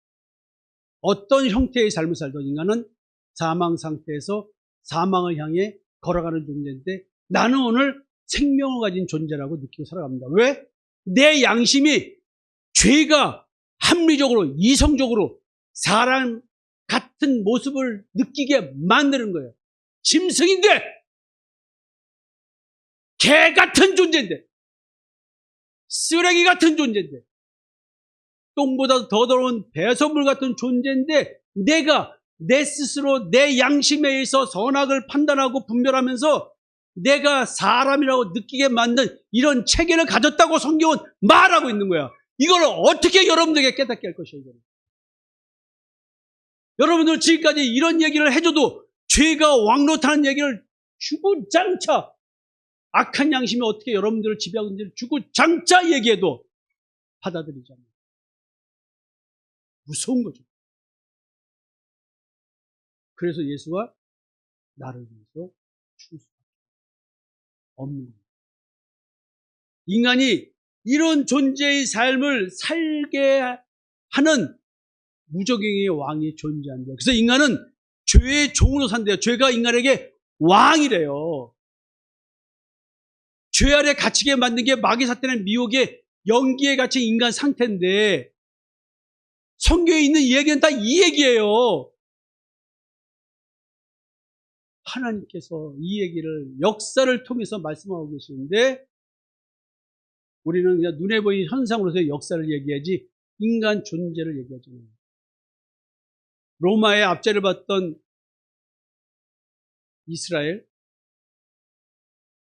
어떤 형태의 삶을 살던 인간은 사망 상태에서 사망을 향해 걸어가는 존재인데, 나는 오늘 생명을 가진 존재라고 느끼고 살아갑니다. 왜? 내 양심이 죄가 합리적으로, 이성적으로 사람 같은 모습을 느끼게 만드는 거예요. 짐승인데, 개 같은 존재인데, 쓰레기 같은 존재인데, 똥보다 더 더러운 배설물 같은 존재인데, 내가 내 스스로 내 양심에 의해서 선악을 판단하고 분별하면서 내가 사람이라고 느끼게 만든 이런 체계를 가졌다고 성경은 말하고 있는 거야. 이걸 어떻게 여러분들에게 깨닫게 할 것이야, 이거는. 여러분들 지금까지 이런 얘기를 해줘도 죄가 왕노타는 얘기를 주구장차, 악한 양심이 어떻게 여러분들을 지배하고 있는지 주구장차 얘기해도 받아들이지 않아요. 무서운 거죠. 그래서 예수가 나를 위해서 죽을 수밖에 없는 겁니다. 인간이 이런 존재의 삶을 살게 하는 무적행의 왕이 존재한대요. 그래서 인간은 죄의 종으로 산대요. 죄가 인간에게 왕이래요. 죄 아래 갇히게 만든 게 마귀 사탄의 미혹의 연기에 갇힌 인간 상태인데, 성경에 있는 이 얘기는 다 이 얘기예요. 하나님께서 이 얘기를 역사를 통해서 말씀하고 계시는데, 우리는 그냥 눈에 보이는 현상으로서의 역사를 얘기하지 인간 존재를 얘기하잖아요. 로마의 압제를 받던 이스라엘,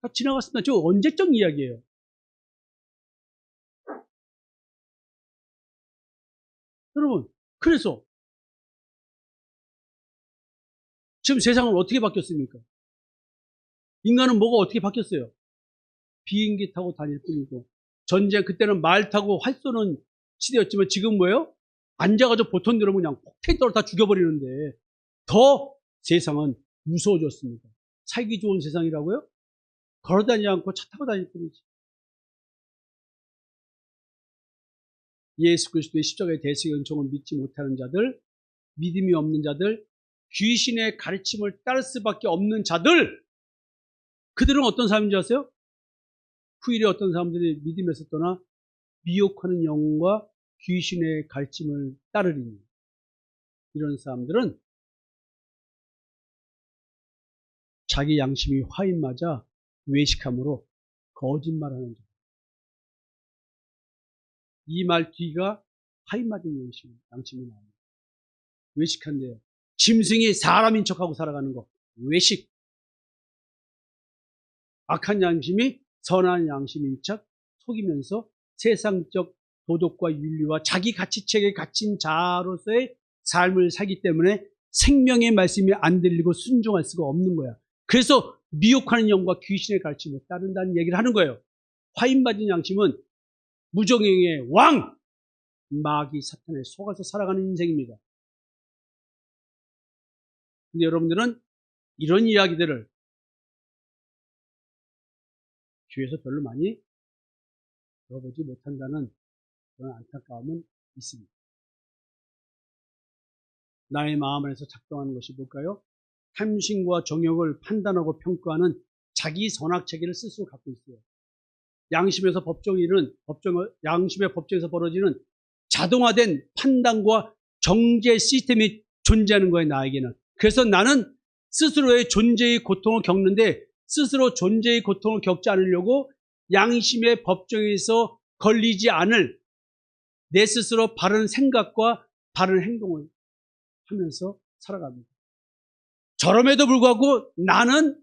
다 지나갔습니다. 저 언제적 이야기예요. 여러분, 그래서 지금 세상은 어떻게 바뀌었습니까? 인간은 뭐가 어떻게 바뀌었어요? 비행기 타고 다닐 뿐이고, 전쟁, 그때는 말 타고 활 쏘는 시대였지만 지금 뭐예요? 앉아가지고 보통 여러분 그냥 폭탄으로 다 죽여버리는데, 더 세상은 무서워졌습니다. 살기 좋은 세상이라고요? 걸어다니지 않고 차 타고 다닐 뿐이지. 예수 그리스도의 십자가의 대속의 은총을 믿지 못하는 자들, 믿음이 없는 자들, 귀신의 가르침을 따를 수밖에 없는 자들, 그들은 어떤 사람인지 아세요? 후일에 어떤 사람들이 믿음에서 떠나 미혹하는 영과 귀신의 가르침을 따르리니, 이런 사람들은 자기 양심이 화인 맞아 외식함으로 거짓말하는 자. 이 말 뒤가 화인 맞은 양심이 나옵니다. 외식한데요. 짐승이 사람인 척하고 살아가는 거, 외식. 악한 양심이 선한 양심인 척 속이면서 세상적 도덕과 윤리와 자기 가치책에 갇힌 자로서의 삶을 살기 때문에 생명의 말씀이 안 들리고 순종할 수가 없는 거야. 그래서 미혹하는 영과 귀신의 가르침을 따른다는 얘기를 하는 거예요. 화인맞은 양심은 무정행의 왕, 마귀 사탄에 속아서 살아가는 인생입니다. 근데 여러분들은 이런 이야기들을 교회에서 별로 많이 들어보지 못한다는 그런 안타까움은 있습니다. 나의 마음 안에서 작동하는 것이 뭘까요? 탐심과 정욕을 판단하고 평가하는 자기 선악 체계를 스스로 갖고 있어요. 양심의 법정에서 벌어지는 자동화된 판단과 정죄 시스템이 존재하는 거예요, 나에게는. 그래서 나는 스스로의 존재의 고통을 겪는데, 스스로 존재의 고통을 겪지 않으려고 양심의 법정에서 걸리지 않을 내 스스로 바른 생각과 바른 행동을 하면서 살아갑니다. 저럼에도 불구하고 나는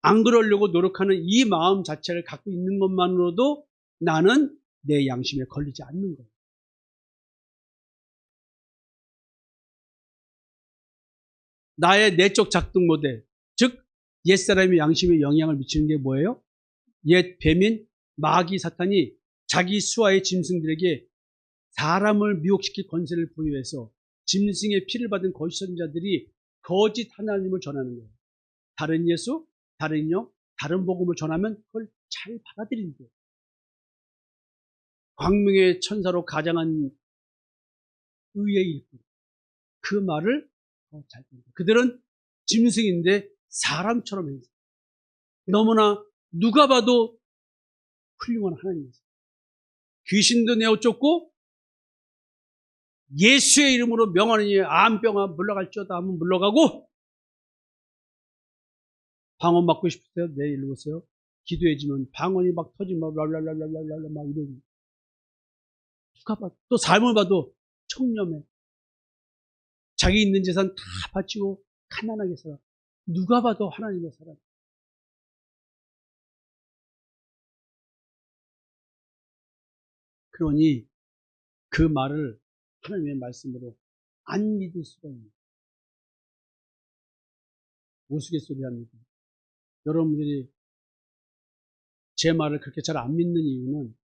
안 그러려고 노력하는 이 마음 자체를 갖고 있는 것만으로도 나는 내 양심에 걸리지 않는 거예요. 나의 내적 작동 모델, 즉 옛사람의 양심에 영향을 미치는 게 뭐예요? 옛 뱀인 마귀 사탄이 자기 수하의 짐승들에게 사람을 미혹시킬 권세를 부여해서 짐승의 피를 받은 거짓 선지자들이 거짓 하나님을 전하는 거예요. 다른 예수, 다른 영, 다른 복음을 전하면 그걸 잘 받아들인대요. 광명의 천사로 가장한 의의 일꾼, 그 말을 잘 듣는 거예요. 그들은 짐승인데 사람처럼 행세. 너무나 누가 봐도 훌륭한 하나님이세요. 귀신도 내어 쫓고 예수의 이름으로 명하느니 암병아 물러갈지어다 하면 물러가고, 방언 받고 싶으세요? 네, 일로 오세요. 기도해지면 방언이 막 터지면 랄랄랄랄랄랄 막 이러고, 누가 봐도 또 삶을 봐도 청렴해. 자기 있는 재산 다 바치고 가난하게 살아. 누가 봐도 하나님의 사람. 그러니 그 말을 하나님의 말씀으로 안 믿을 수가 있는 우스갯소리 합니다. 여러분들이 제 말을 그렇게 잘 안 믿는 이유는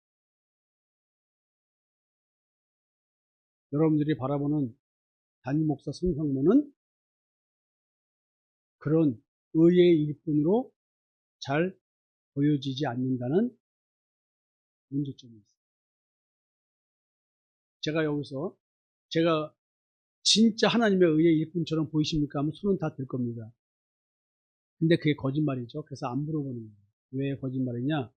여러분들이 바라보는 담임 목사 성상모는 그런 의의 일꾼으로 잘 보여지지 않는다는 문제점이 있어요. 제가 여기서 제가 진짜 하나님의 의의 일꾼처럼 보이십니까 하면 손은 다 들 겁니다. 근데 그게 거짓말이죠. 그래서 안 물어보는 거예요. 왜 거짓말이냐?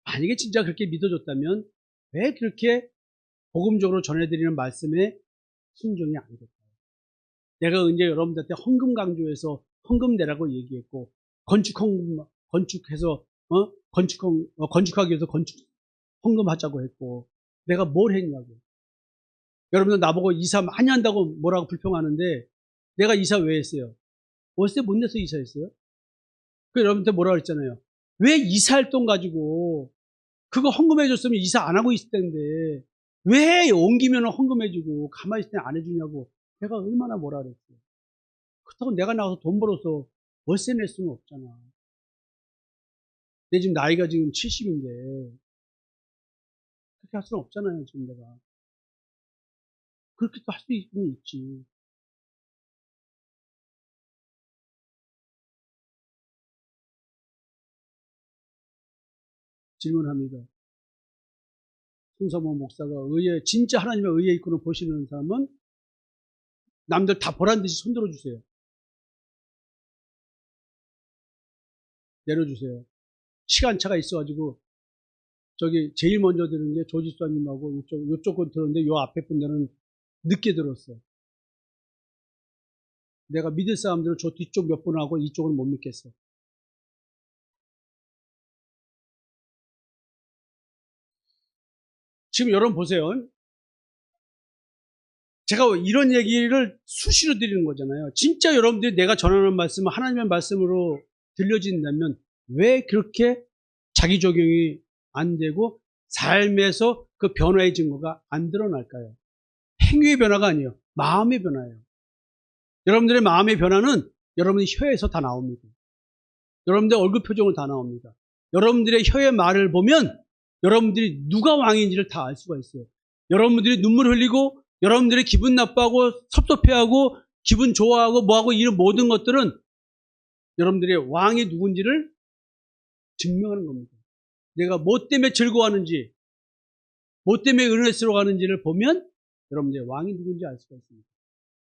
만약에 진짜 그렇게 믿어줬다면 왜 그렇게 복음적으로 전해드리는 말씀에 순종이 안 될까요? 내가 이제 여러분들한테 헌금 강조해서 헌금 내라고 얘기했고, 건축해서 건축하기 위해서 헌금하자고 했고, 내가 뭘 했냐고. 여러분들 나보고 이사 많이 한다고 뭐라고 불평하는데, 내가 이사 왜 했어요? 월세 못 내서 이사했어요? 그 여러분한테 뭐라고 했잖아요. 왜 이사할 돈 가지고 그거 헌금해줬으면 이사 안 하고 있을 텐데 왜 옮기면 헌금해주고 가만히 있을 때 안 해주냐고 내가 얼마나 뭐라 그랬어요. 그렇다고 내가 나가서 돈 벌어서 월세 낼 수는 없잖아. 내 지금 나이가 지금 70인데 그렇게 할 수는 없잖아요. 지금 내가 그렇게 또 할 수 있지. 질문합니다. 송사모 목사가 진짜 하나님의 의의 일꾼을 보시는 사람은 남들 다 보란 듯이 손 들어주세요. 내려주세요. 시간차가 있어가지고 저기 제일 먼저 들은 게 조지수님하고 요쪽은 들었는데 요 앞에 분들은 늦게 들었어. 내가 믿을 사람들은 저 뒤쪽 몇 분하고 이쪽은 못 믿겠어. 지금 여러분 보세요. 제가 이런 얘기를 수시로 드리는 거잖아요. 진짜 여러분들이 내가 전하는 말씀은 하나님의 말씀으로 들려진다면 왜 그렇게 자기 적용이 안 되고 삶에서 그 변화의 증거가 안 드러날까요? 행위의 변화가 아니에요. 마음의 변화예요. 여러분들의 마음의 변화는 여러분의 혀에서 다 나옵니다. 여러분들의 얼굴 표정을 다 나옵니다. 여러분들의 혀의 말을 보면 여러분들이 누가 왕인지를 다 알 수가 있어요. 여러분들이 눈물 흘리고 여러분들이 기분 나빠하고 섭섭해하고 기분 좋아하고 뭐하고 이런 모든 것들은 여러분들의 왕이 누군지를 증명하는 겁니다. 내가 뭐 때문에 즐거워하는지 뭐 때문에 은혜스러워하는지를 보면 여러분들의 왕이 누군지 알 수가 있습니다.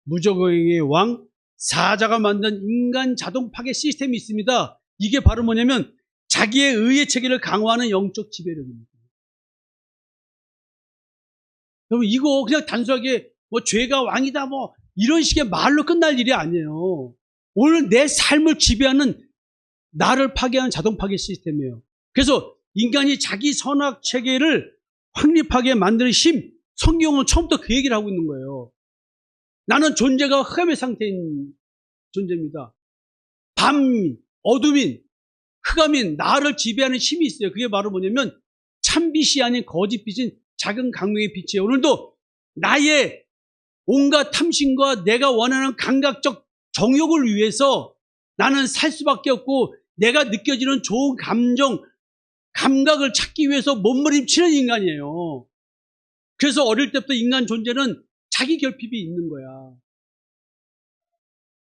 무적행의 왕, 사자가 만든 인간 자동 파괴 시스템이 있습니다. 이게 바로 뭐냐면 자기의 의의 체계를 강화하는 영적 지배력입니다. 여러분 이거 그냥 단순하게 뭐 죄가 왕이다 뭐 이런 식의 말로 끝날 일이 아니에요. 오늘 내 삶을 지배하는 나를 파괴하는 자동 파괴 시스템이에요. 그래서 인간이 자기 선악 체계를 확립하게 만드는 힘, 성경은 처음부터 그 얘기를 하고 있는 거예요. 나는 존재가 흑암의 상태인 존재입니다. 밤, 어둠인, 흑암인 나를 지배하는 힘이 있어요. 그게 바로 뭐냐면 참빛이 아닌 거짓빛인 작은 강명의 빛이에요. 오늘도 나의 온갖 탐심과 내가 원하는 감각적 정욕을 위해서 나는 살 수밖에 없고 내가 느껴지는 좋은 감정, 감각을 찾기 위해서 몸부림치는 인간이에요. 그래서 어릴 때부터 인간 존재는 자기 결핍이 있는 거야.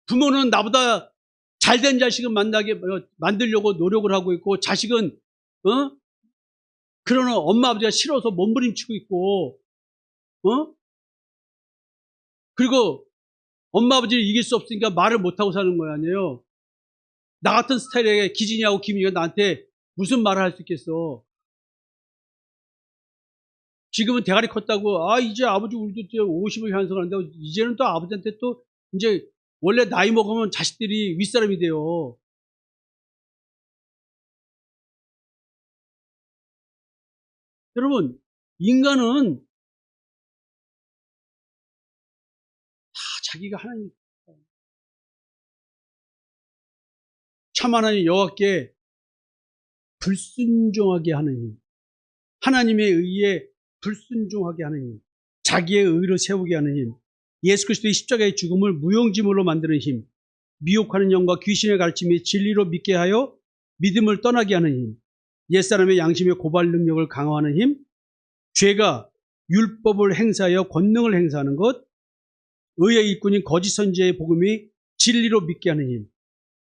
부모는 나보다 잘된 자식을 만들려고 노력을 하고 있고 자식은 그러나 엄마 아버지가 싫어서 몸부림치고 있고 그리고 엄마 아버지를 이길 수 없으니까 말을 못하고 사는 거 아니에요. 나 같은 스타일의 기진이하고 김이가 나한테 무슨 말을 할 수 있겠어. 지금은 대가리 컸다고 이제 아버지 우리도 이제 50을 향해서가는데 이제는 또 아버지한테 또 이제 원래 나이 먹으면 자식들이 윗사람이 돼요. 여러분, 인간은 다 자기가 하나님, 참 하나님 여호와께 불순종하게 하는 힘, 하나님의 의에 불순종하게 하는 힘, 자기의 의로 세우게 하는 힘, 예수 그리스도의 십자가의 죽음을 무용지물로 만드는 힘, 미혹하는 영과 귀신의 가르침이 진리로 믿게 하여 믿음을 떠나게 하는 힘, 옛사람의 양심의 고발 능력을 강화하는 힘, 죄가 율법을 행사하여 권능을 행사하는 것, 의의 일꾼인 거짓 선지자의 복음이 진리로 믿게 하는 힘,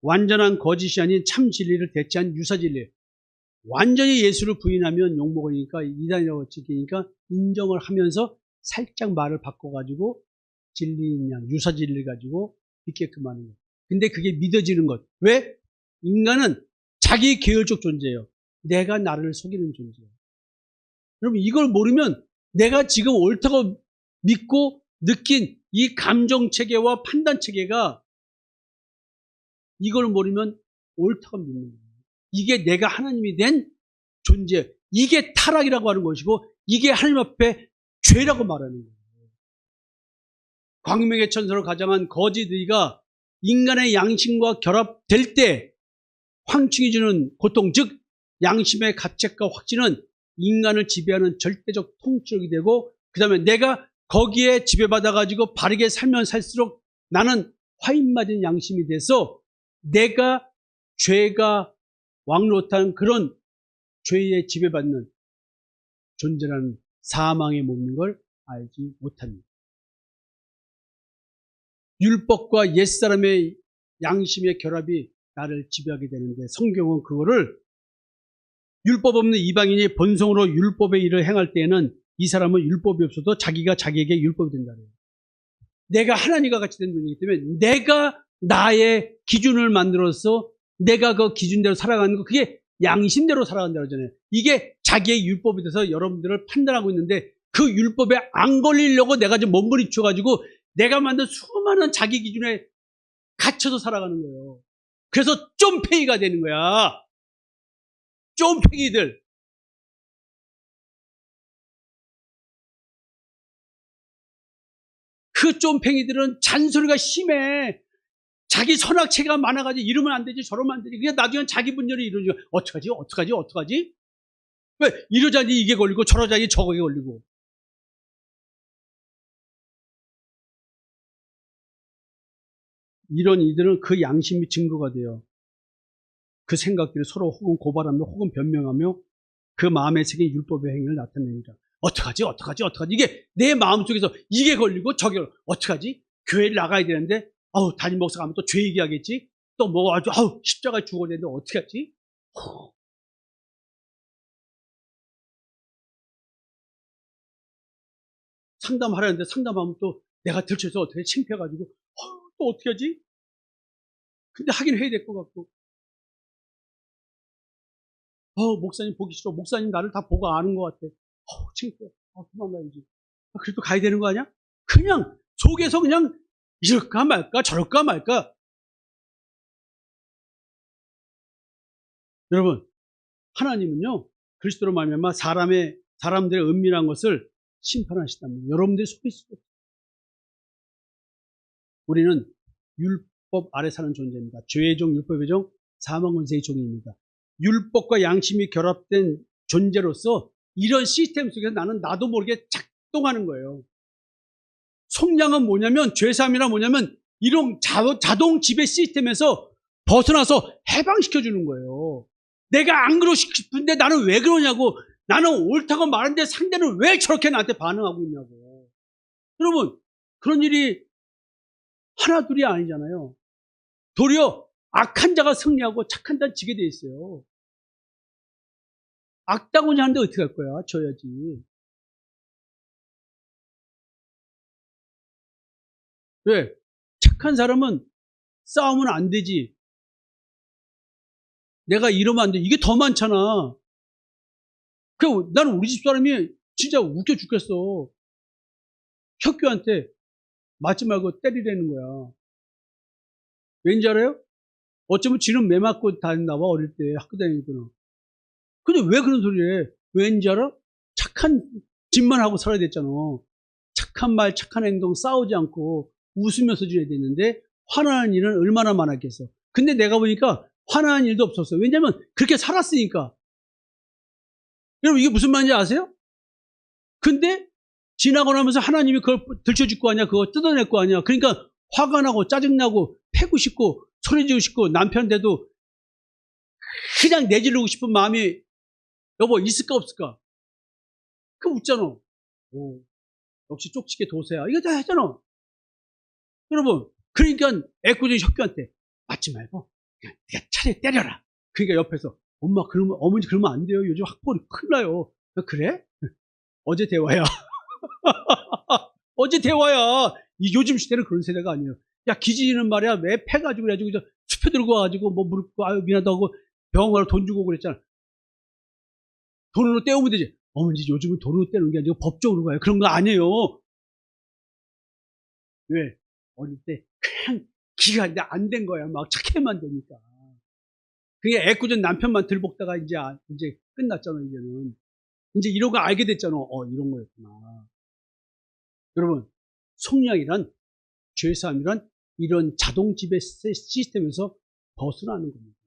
완전한 거짓이 아닌 참 진리를 대체한 유사 진리. 완전히 예수를 부인하면 욕먹으니까 이단이라고 찍히니까 인정을 하면서 살짝 말을 바꿔가지고 진리인 양, 유사 진리를 가지고 믿게끔 하는 것. 근데 그게 믿어지는 것. 왜? 인간은 자기 계열적 존재예요. 내가 나를 속이는 존재예요. 여러분 이걸 모르면 내가 지금 옳다고 믿고 느낀 이 감정체계와 판단체계가 이걸 모르면 옳다고 믿는 거예요. 이게 내가 하나님이 된 존재. 이게 타락이라고 하는 것이고 이게 하나님 앞에 죄라고 말하는 거예요. 광명의 천사로 가장한 거짓 의가 인간의 양심과 결합될 때 황충이 주는 고통, 즉 양심의 가책과 확신은 인간을 지배하는 절대적 통치력이 되고 그 다음에 내가 거기에 지배받아가지고 바르게 살면 살수록 나는 화인맞은 양심이 돼서 내가 죄가 왕노릇한 그런 죄에 지배받는 존재라는 사망에 머무는 걸 알지 못합니다. 율법과 옛사람의 양심의 결합이 나를 지배하게 되는데 성경은 그거를 율법 없는 이방인이 본성으로 율법의 일을 행할 때에는 이 사람은 율법이 없어도 자기가 자기에게 율법이 된다는 거예요. 내가 하나님과 같이 된 존재이기 때문에 내가 나의 기준을 만들어서 내가 그 기준대로 살아가는 거 그게 양심대로 살아간다고 하잖아요. 이게 자기의 율법이 돼서 여러분들을 판단하고 있는데 그 율법에 안 걸리려고 내가 좀 몸부림쳐가지고 내가 만든 수많은 자기 기준에 갇혀서 살아가는 거예요. 그래서 쫌팽이가 되는 거야. 쫌팽이들. 그 쫌팽이들은 잔소리가 심해. 자기 선악체가 많아가지고 이러면 안 되지 저러면 안 되지. 그냥 나중엔 자기 분열이 이루어지고 어떡하지? 왜 이러자니 이게 걸리고 저러자니 저거에 걸리고. 이런 이들은 그 양심이 증거가 돼요. 그 생각들이 서로 혹은 고발하며 혹은 변명하며 그 마음에 새긴 율법의 행위를 나타냅니다. 어떡하지? 이게 내 마음속에서 이게 걸리고 저게 어떡하지? 교회를 나가야 되는데 담임 목사가 하면 또 죄 얘기하겠지? 또 뭐 아주 십자가에 죽어야 되는데 어떡하지? 상담하려는데 상담하면 또 내가 들쳐서 어떻게 창피해가지고 또 어떻게 하지? 근데 하긴 해야 될 것 같고 목사님 보기 싫어. 목사님 나를 다 보고 아는 것 같아. 창피해. 그만 가야지. 그래도 가야 되는 거 아니야? 그냥 속에서 그냥 이럴까 말까 저럴까 말까. 여러분 하나님은요 그리스도로 말미암아 사람들의 은밀한 것을 심판하시답니다. 여러분들이 속일 수가 없어요. 우리는 율법 아래 사는 존재입니다. 죄의 종, 율법의 종, 사망 권세의 종입니다. 율법과 양심이 결합된 존재로서 이런 시스템 속에서 나도 모르게 작동하는 거예요. 속량은 뭐냐면, 죄사함이란 뭐냐면, 이런 자동 지배 시스템에서 벗어나서 해방시켜주는 거예요. 내가 안 그러고 싶은데 나는 왜 그러냐고, 나는 옳다고 말하는데 상대는 왜 저렇게 나한테 반응하고 있냐고. 여러분, 그런 일이 하나, 둘이 아니잖아요. 도리어 악한 자가 승리하고 착한 자는 지게 돼 있어요. 악다구니 하는데 어떻게 할 거야? 져야지. 왜? 착한 사람은 싸우면 안 되지. 내가 이러면 안 돼. 이게 더 많잖아. 나는 우리 집 사람이 진짜 웃겨 죽겠어. 혁규한테 맞지 말고 때리라는 거야. 왠지 알아요? 어쩌면 지는 매 맞고 다녔나 봐, 어릴 때 학교 다니거나. 근데 왜 그런 소리 해? 왠지 알아? 착한 짓만 하고 살아야 됐잖아. 착한 말, 착한 행동, 싸우지 않고 웃으면서 지내야 되는데 화나는 일은 얼마나 많았겠어. 근데 내가 보니까 화나는 일도 없었어. 왜냐면 그렇게 살았으니까. 여러분 이게 무슨 말인지 아세요? 근데 지나고 나면서 하나님이 그걸 들춰줄 거 아니야. 그거 뜯어낼 거 아니야. 그러니까 화가 나고 짜증나고 패고 싶고 소리 지르고 싶고 남편인데도 그냥 내지르고 싶은 마음이 여보 있을까 없을까? 그 웃잖아. 오, 역시 쪽지게 도세야. 이거 다 했잖아. 여러분 그러니까 애꿎은 혁규한테 맞지 말고 그냥 네가 차라리 때려라. 그러니까 옆에서 엄마 그러면 어머니 그러면 안 돼요. 요즘 학벌이 큰일 나요. 그래? 어제 대화야. 어제 대화야. 요즘 시대는 그런 세대가 아니에요. 야 기진이는 말이야 왜 패가지고 그래가지고 수표 들고 와가지고 뭐 무릎 꿇고 아유 미안하다고 병원 가서 돈 주고 그랬잖아. 돈으로 떼우면 되지. 어머니 요즘은 돈으로 떼는 게 아니고 법적으로 가요. 그런 거 아니에요. 왜? 어릴 때 그냥 기가 안 된 거야. 막 착해만 되니까. 그게 애꿎은 남편만 들볶다가 이제 끝났잖아, 이제는. 이제 이런 거 알게 됐잖아. 이런 거였구나. 여러분, 속량이란, 죄사함이란 이런 자동 지배 시스템에서 벗어나는 겁니다.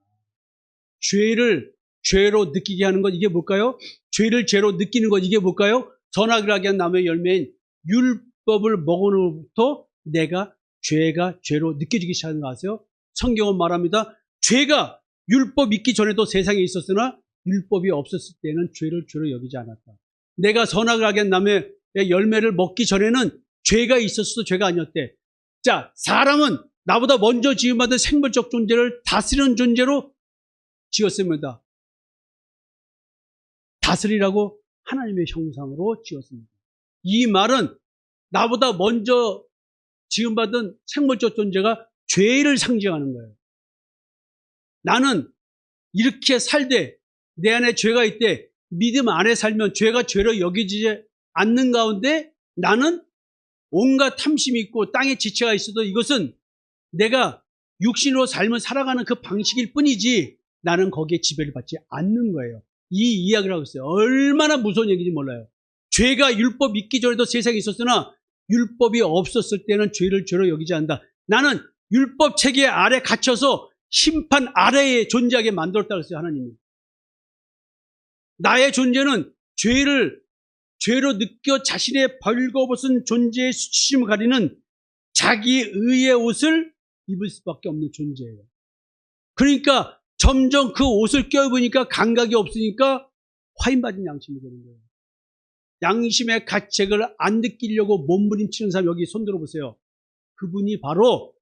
죄로 느끼게 하는 건 이게 뭘까요? 죄를 죄로 느끼는 건 이게 뭘까요? 선악을 하게 한 나무의 열매인 율법을 먹은 후부터 죄가 죄로 느껴지기 시작하는 거 아세요? 성경은 말합니다. 죄가 율법 있기 전에도 세상에 있었으나 율법이 없었을 때는 죄를 죄로 여기지 않았다. 내가 선악을 하게 한 나무의 열매를 먹기 전에는 죄가 있었어도 죄가 아니었대. 자, 사람은 나보다 먼저 지음받은 생물적 존재를 다스리는 존재로 지었습니다. 다스리라고 하나님의 형상으로 지었습니다. 이 말은 나보다 먼저 지음받은 생물적 존재가 죄를 상징하는 거예요. 나는 이렇게 살되 내 안에 죄가 있대 믿음 안에 살면 죄가 죄로 여기지 않는 가운데 나는 온갖 탐심이 있고 땅에 지체가 있어도 이것은 내가 육신으로 삶을 살아가는 그 방식일 뿐이지 나는 거기에 지배를 받지 않는 거예요. 이 이야기를 하고 있어요. 얼마나 무서운 얘기인지 몰라요. 죄가 율법 있기 전에도 세상에 있었으나 율법이 없었을 때는 죄를 죄로 여기지 않는다. 나는 율법 체계 아래 갇혀서 심판 아래에 존재하게 만들었다고 했어요. 하나님이. 나의 존재는 죄로 느껴 자신의 벌거벗은 존재의 수치심을 가리는 자기 의의 옷을 입을 수밖에 없는 존재예요. 그러니까 점점 그 옷을 껴입으니까 감각이 없으니까 화인받은 양심이 되는 거예요. 양심의 가책을 안 느끼려고 몸부림치는 사람 여기 손 들어보세요. 그분이 바로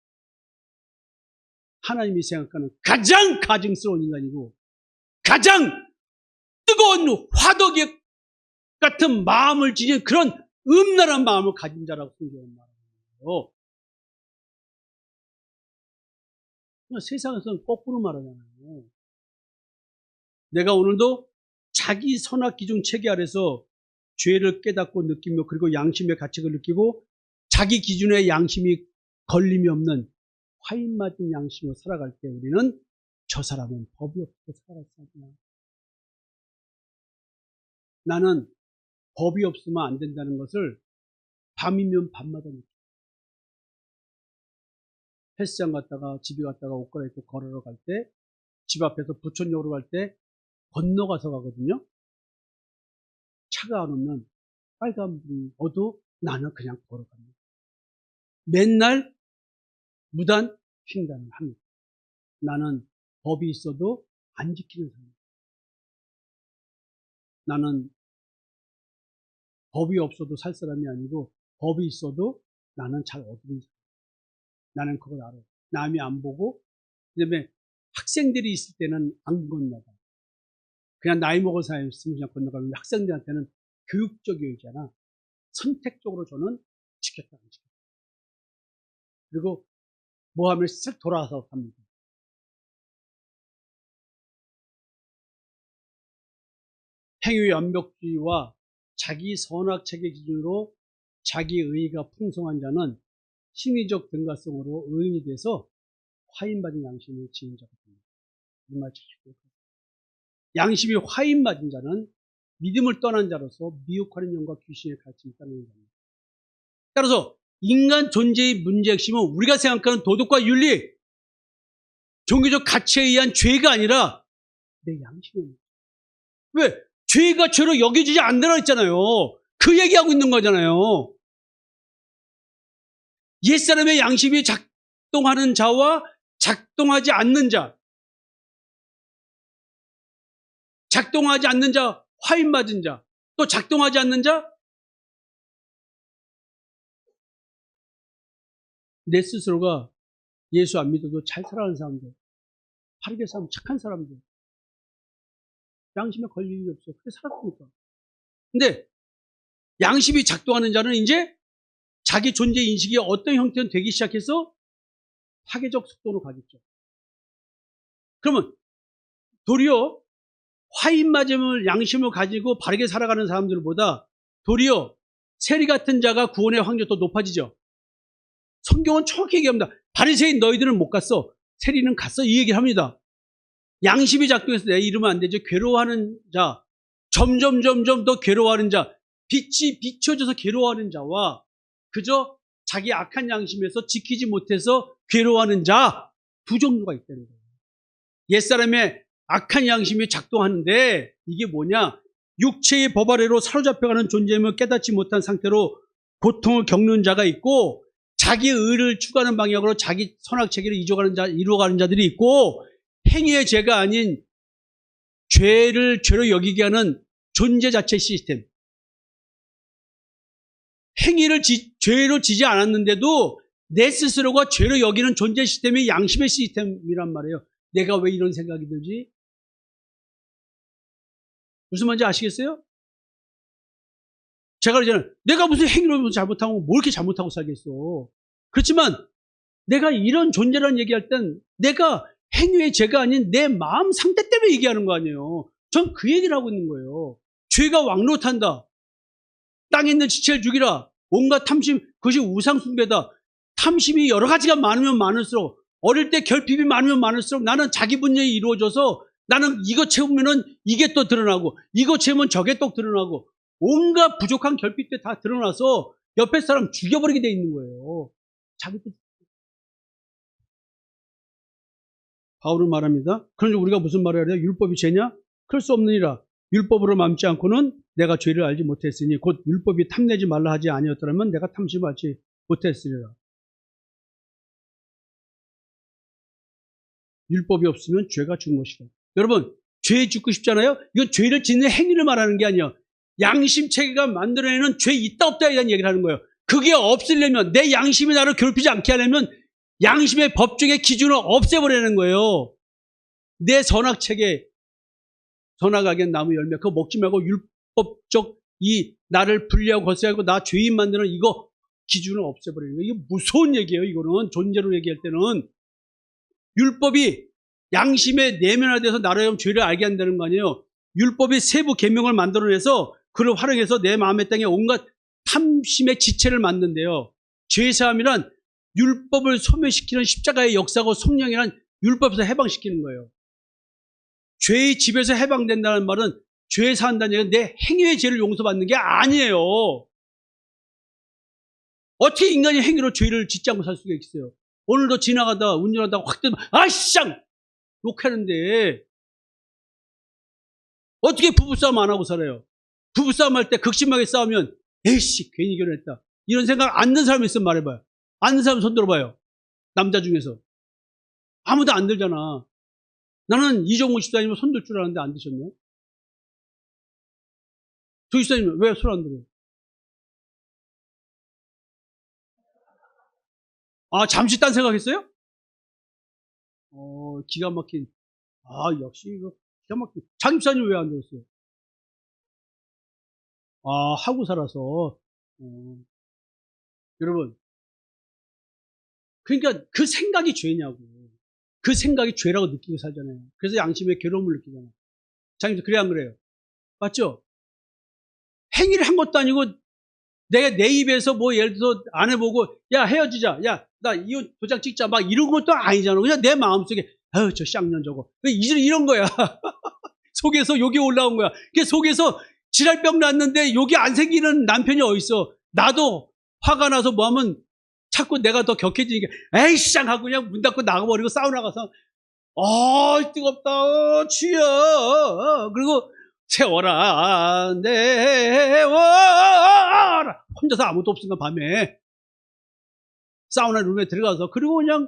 하나님이 생각하는 가장 가증스러운 인간이고 가장 뜨거운 화덕 같은 마음을 지닌 그런 음란한 마음을 가진 자라고 성경은 말합니다. 세상에서는 거꾸로 말하잖아요. 내가 오늘도 자기 선악 기준 체계 아래서 죄를 깨닫고 느끼며 그리고 양심의 가책을 느끼고 자기 기준의 양심이 걸림이 없는 화인 맞은 양심으로 살아갈 때 우리는 저 사람은 법이 없어서 살았구나. 나는 법이 없으면 안 된다는 것을 밤이면 밤마다 느껴요. 헬스장 갔다가 집에 갔다가 옷 갈아입고 걸으러 갈 때 집 앞에서 부천역으로 갈 때 건너가서 가거든요. 차가 안 오면 빨간불이 어도 나는 그냥 걸어갑니다. 맨날 무단 횡단을 합니다. 나는 법이 있어도 안 지키는 사람입니다. 나는 법이 없어도 살 사람이 아니고 법이 있어도 나는 잘 어기는 사람. 나는 그걸 알아요. 남이 안 보고, 그다음에 학생들이 있을 때는 안 건너가. 그냥 나이 먹은 사람이 있으면 그냥 건너가면 학생들한테는 교육적이잖아. 선택적으로 저는 지켰다, 안 지켰다. 그리고 뭐 하면 쓱 돌아서 갑니다. 행위 완벽주의와 자기 선악체계 기준으로 자기 의의가 풍성한 자는 심리적 등가성으로 의인이 돼서 화인받은 양심을 지은 자가 됩니다. 이 말 잘 기억하세요. 양심이 화인받은 자는 믿음을 떠난 자로서 미혹하는 영과 귀신의 가르침을 따르는 자입니다. 따라서 인간 존재의 문제 핵심은 우리가 생각하는 도덕과 윤리, 종교적 가치에 의한 죄가 아니라 내 양심입니다. 왜? 죄가 죄로 여겨지지 않는다고 했잖아요. 그 얘기하고 있는 거잖아요. 옛사람의 양심이 작동하는 자와 작동하지 않는 자, 작동하지 않는 자, 화인 맞은 자, 또 작동하지 않는 자, 내 스스로가 예수 안 믿어도 잘 살아가는 사람들, 바르게 살면 착한 사람들, 양심에 걸릴 일이 없어요. 그렇게 살았으니까. 근데 양심이 작동하는 자는 이제 자기 존재 인식이 어떤 형태는 되기 시작해서 파괴적 속도로 가겠죠. 그러면 도리어 화인 맞음을 양심을 가지고 바르게 살아가는 사람들보다 도리어 세리 같은 자가 구원의 확률이 더 높아지죠. 성경은 정확히 얘기합니다. 바리새인 너희들은 못 갔어. 세리는 갔어. 이 얘기를 합니다. 양심이 작동해서 내 이러면 안 되죠. 괴로워하는 자, 점점 더 괴로워하는 자, 빛이 비춰져서 괴로워하는 자와 그저 자기 악한 양심에서 지키지 못해서 괴로워하는 자, 두 종류가 있다는 거예요. 옛사람의 악한 양심이 작동하는데 이게 뭐냐? 육체의 법 아래로 사로잡혀가는 존재임을 깨닫지 못한 상태로 고통을 겪는 자가 있고 자기 의를 추구하는 방향으로 자기 선악체계를 이루어가는 자들이 있고 행위의 죄가 아닌 죄를 죄로 여기게 하는 존재 자체 시스템. 행위를 죄로 지지 않았는데도 내 스스로가 죄로 여기는 존재 시스템이 양심의 시스템이란 말이에요. 내가 왜 이런 생각이 들지? 무슨 말인지 아시겠어요? 제가 그러잖아요. 내가 무슨 행위를 잘못하고 뭘 이렇게 잘못하고 살겠어. 그렇지만 내가 이런 존재라는 얘기할 땐 내가 행위의 죄가 아닌 내 마음 상태 때문에 얘기하는 거 아니에요. 전 그 얘기를 하고 있는 거예요. 죄가 왕노탄다. 땅에 있는 지체를 죽이라. 온갖 탐심, 그것이 우상숭배다. 탐심이 여러 가지가 많으면 많을수록 어릴 때 결핍이 많으면 많을수록 나는 자기 분열이 이루어져서 나는 이거 채우면은 이게 또 드러나고 이거 채우면 저게 또 드러나고 온갖 부족한 결핍들 다 드러나서 옆에 사람 죽여버리게 돼 있는 거예요. 자기 뜻. 바울은 말합니다. 그런데 우리가 무슨 말을 해야 돼요? 율법이 죄냐? 그럴 수 없느니라. 율법으로 맘지 않고는 내가 죄를 알지 못했으니 곧 율법이 탐내지 말라 하지 아니었더라면 내가 탐심을 알지 못했으리라. 율법이 없으면 죄가 죽은 것이다. 여러분, 죄 짓고 싶잖아요? 이건 죄를 짓는 행위를 말하는 게 아니에요. 양심 체계가 만들어내는 죄 있다 없다에 대한 얘기를 하는 거예요. 그게 없으려면 내 양심이 나를 괴롭히지 않게 하려면 양심의 법정의 기준을 없애버리는 거예요. 내 선악체계, 선악악의 나무 열매 그거 먹지 말고 율법적 이 나를 분리하고 거스하고 나 죄인 만드는 이거 기준을 없애버리는 거예요. 이거 무서운 얘기예요. 이거는 존재로 얘기할 때는 율법이 양심에 내면화돼서 나라의 죄를 알게 한다는 거 아니에요. 율법이 세부 계명을 만들어내서 그를 활용해서 내 마음의 땅에 온갖 탐심의 지체를 만든대요. 죄사함이란 율법을 소멸시키는 십자가의 역사고 성령이란 율법에서 해방시키는 거예요. 죄의 집에서 해방된다는 말은 죄 사한다는 얘기는 내 행위의 죄를 용서받는 게 아니에요. 어떻게 인간이 행위로 죄를 짓지 않고 살 수가 있어요? 오늘도 지나가다 운전하다가 확 뜨면 아씨짱 욕하는데 어떻게 부부싸움 안 하고 살아요? 부부싸움 할 때 극심하게 싸우면 에이씨 괜히 결혼했다 이런 생각 안 든 사람이 있으면 말해봐요. 안 든 사람 손 들어봐요. 남자 중에서. 아무도 안 들잖아. 나는 이종우 집사님은 손 들 줄 알았는데 안 드셨네. 조 집사님은 왜 손 안 들어요? 아, 잠시 딴 생각했어요? 기가 막힌. 아, 역시 이거 기가 막힌. 장 집사님 왜 안 들었어요? 아, 하고 살아서. 여러분, 그러니까 그 생각이 죄냐고. 그 생각이 죄라고 느끼고 살잖아요. 그래서 양심의 괴로움을 느끼잖아요. 장님, 그래 안 그래요? 맞죠? 행위를 한 것도 아니고 내가 내 입에서 뭐 예를 들어서 아내 보고 야 헤어지자, 야 나 이혼 도장 찍자 막 이런 것도 아니잖아. 그냥 내 마음속에 아유 저 쌍년 저거 이런 거야. 속에서 욕이 올라온 거야. 그 속에서 지랄병 났는데 욕이 안 생기는 남편이 어딨어. 나도 화가 나서 뭐 하면 자꾸 내가 더 격해지니까 에이씨 하고 그냥 문 닫고 나가버리고 사우나 가서 뜨겁다 추여 그리고 세워라 내워라 혼자서 아무도 없으니까 밤에 사우나 룸에 들어가서 그리고 그냥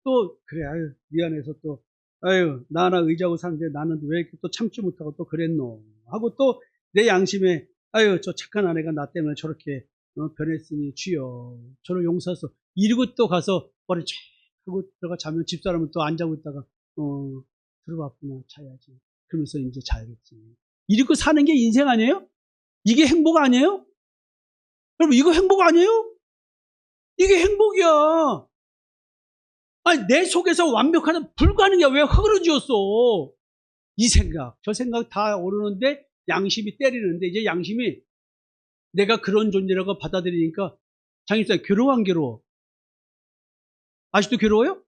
또 그래 아유 미안해서 또 아유 나 하나 의지하고 사는데 나는 왜 이렇게 또 참지 못하고 또 그랬노 하고 또 내 양심에 아유 저 착한 아내가 나 때문에 저렇게 변했으니 주여 저를 용서해서 이러고 또 가서 머리 쫙 하고 들어가 자면 집사람은 또 안 자고 있다가 들어왔구나 자야지 그러면서 이제 자야겠지 이러고 사는 게 인생 아니에요? 이게 행복 아니에요? 여러분 이거 행복 아니에요? 이게 행복이야. 아니 내 속에서 완벽하다 불가능이야. 왜 흐그러지었어? 이 생각 저 생각 다 오르는데 양심이 때리는데 이제 양심이 내가 그런 존재라고 받아들이니까 장님사 괴로워 안 괴로워? 아직도 괴로워요?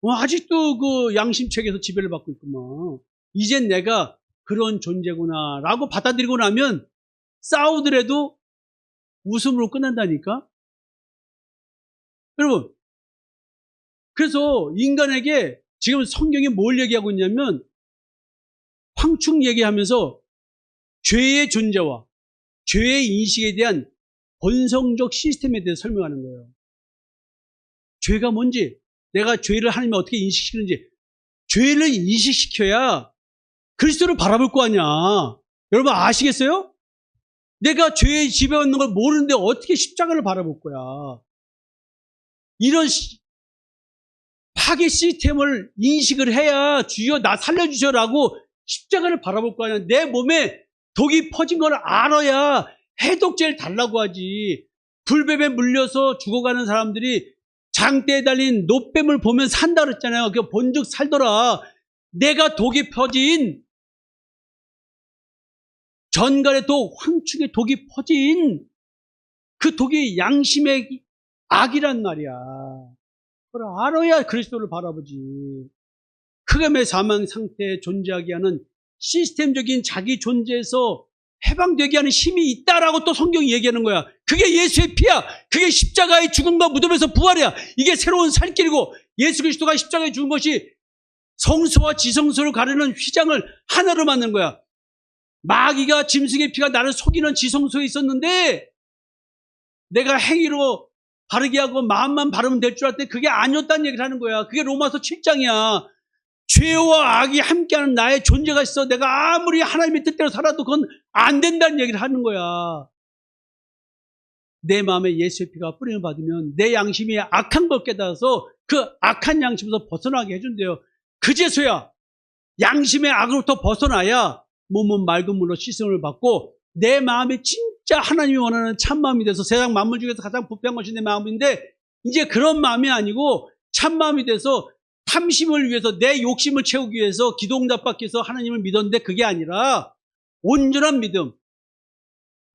아직도 그 양심책에서 지배를 받고 있구만. 이젠 내가 그런 존재구나 라고 받아들이고 나면 싸우더라도 웃음으로 끝난다니까. 여러분 그래서 인간에게 지금 성경이 뭘 얘기하고 있냐면 황충 얘기하면서 죄의 존재와 죄의 인식에 대한 본성적 시스템에 대해서 설명하는 거예요. 죄가 뭔지, 내가 죄를 하나님이 어떻게 인식시키는지, 죄를 인식시켜야 그리스도를 바라볼 거 아니야. 여러분 아시겠어요? 내가 죄에 지배받는 걸 모르는데 어떻게 십자가를 바라볼 거야. 이런 파괴 시스템을 인식을 해야 주여 나 살려주셔라고 십자가를 바라볼 거 아니야. 내 몸에 독이 퍼진 걸 알아야 해독제를 달라고 하지. 불뱀에 물려서 죽어가는 사람들이 장대에 달린 노뱀을 보면 산다 그랬잖아요. 그 본즉 살더라. 내가 독이 퍼진 전갈의 독, 황충의 독이 퍼진 그 독이 양심의 악이란 말이야. 그걸 알아야 그리스도를 바라보지. 흑암의 사망 상태에 존재하게 하는 시스템적인 자기 존재에서 해방되게 하는 힘이 있다라고 또 성경이 얘기하는 거야. 그게 예수의 피야. 그게 십자가의 죽음과 무덤에서 부활이야. 이게 새로운 살길이고 예수 그리스도가 십자가에 죽은 것이 성소와 지성소를 가르는 휘장을 하나로 만든 거야. 마귀가 짐승의 피가 나를 속이는 지성소에 있었는데 내가 행위로 바르게 하고 마음만 바르면 될 줄 알았더니 그게 아니었다는 얘기를 하는 거야. 그게 로마서 7장이야. 죄와 악이 함께하는 나의 존재가 있어. 내가 아무리 하나님의 뜻대로 살아도 그건 안 된다는 얘기를 하는 거야. 내 마음에 예수의 피가 뿌림을 받으면 내 양심이 악한 걸 깨달아서 그 악한 양심에서 벗어나게 해준대요. 그제서야 양심의 악으로부터 벗어나야 몸은 맑은 물로 씻음을 받고 내 마음에 진짜 하나님이 원하는 참마음이 돼서 세상 만물 중에서 가장 부패한 것이 내 마음인데 이제 그런 마음이 아니고 참마음이 돼서 탐심을 위해서 내 욕심을 채우기 위해서 기도응답받기 위해서 하나님을 믿었는데 그게 아니라 온전한 믿음.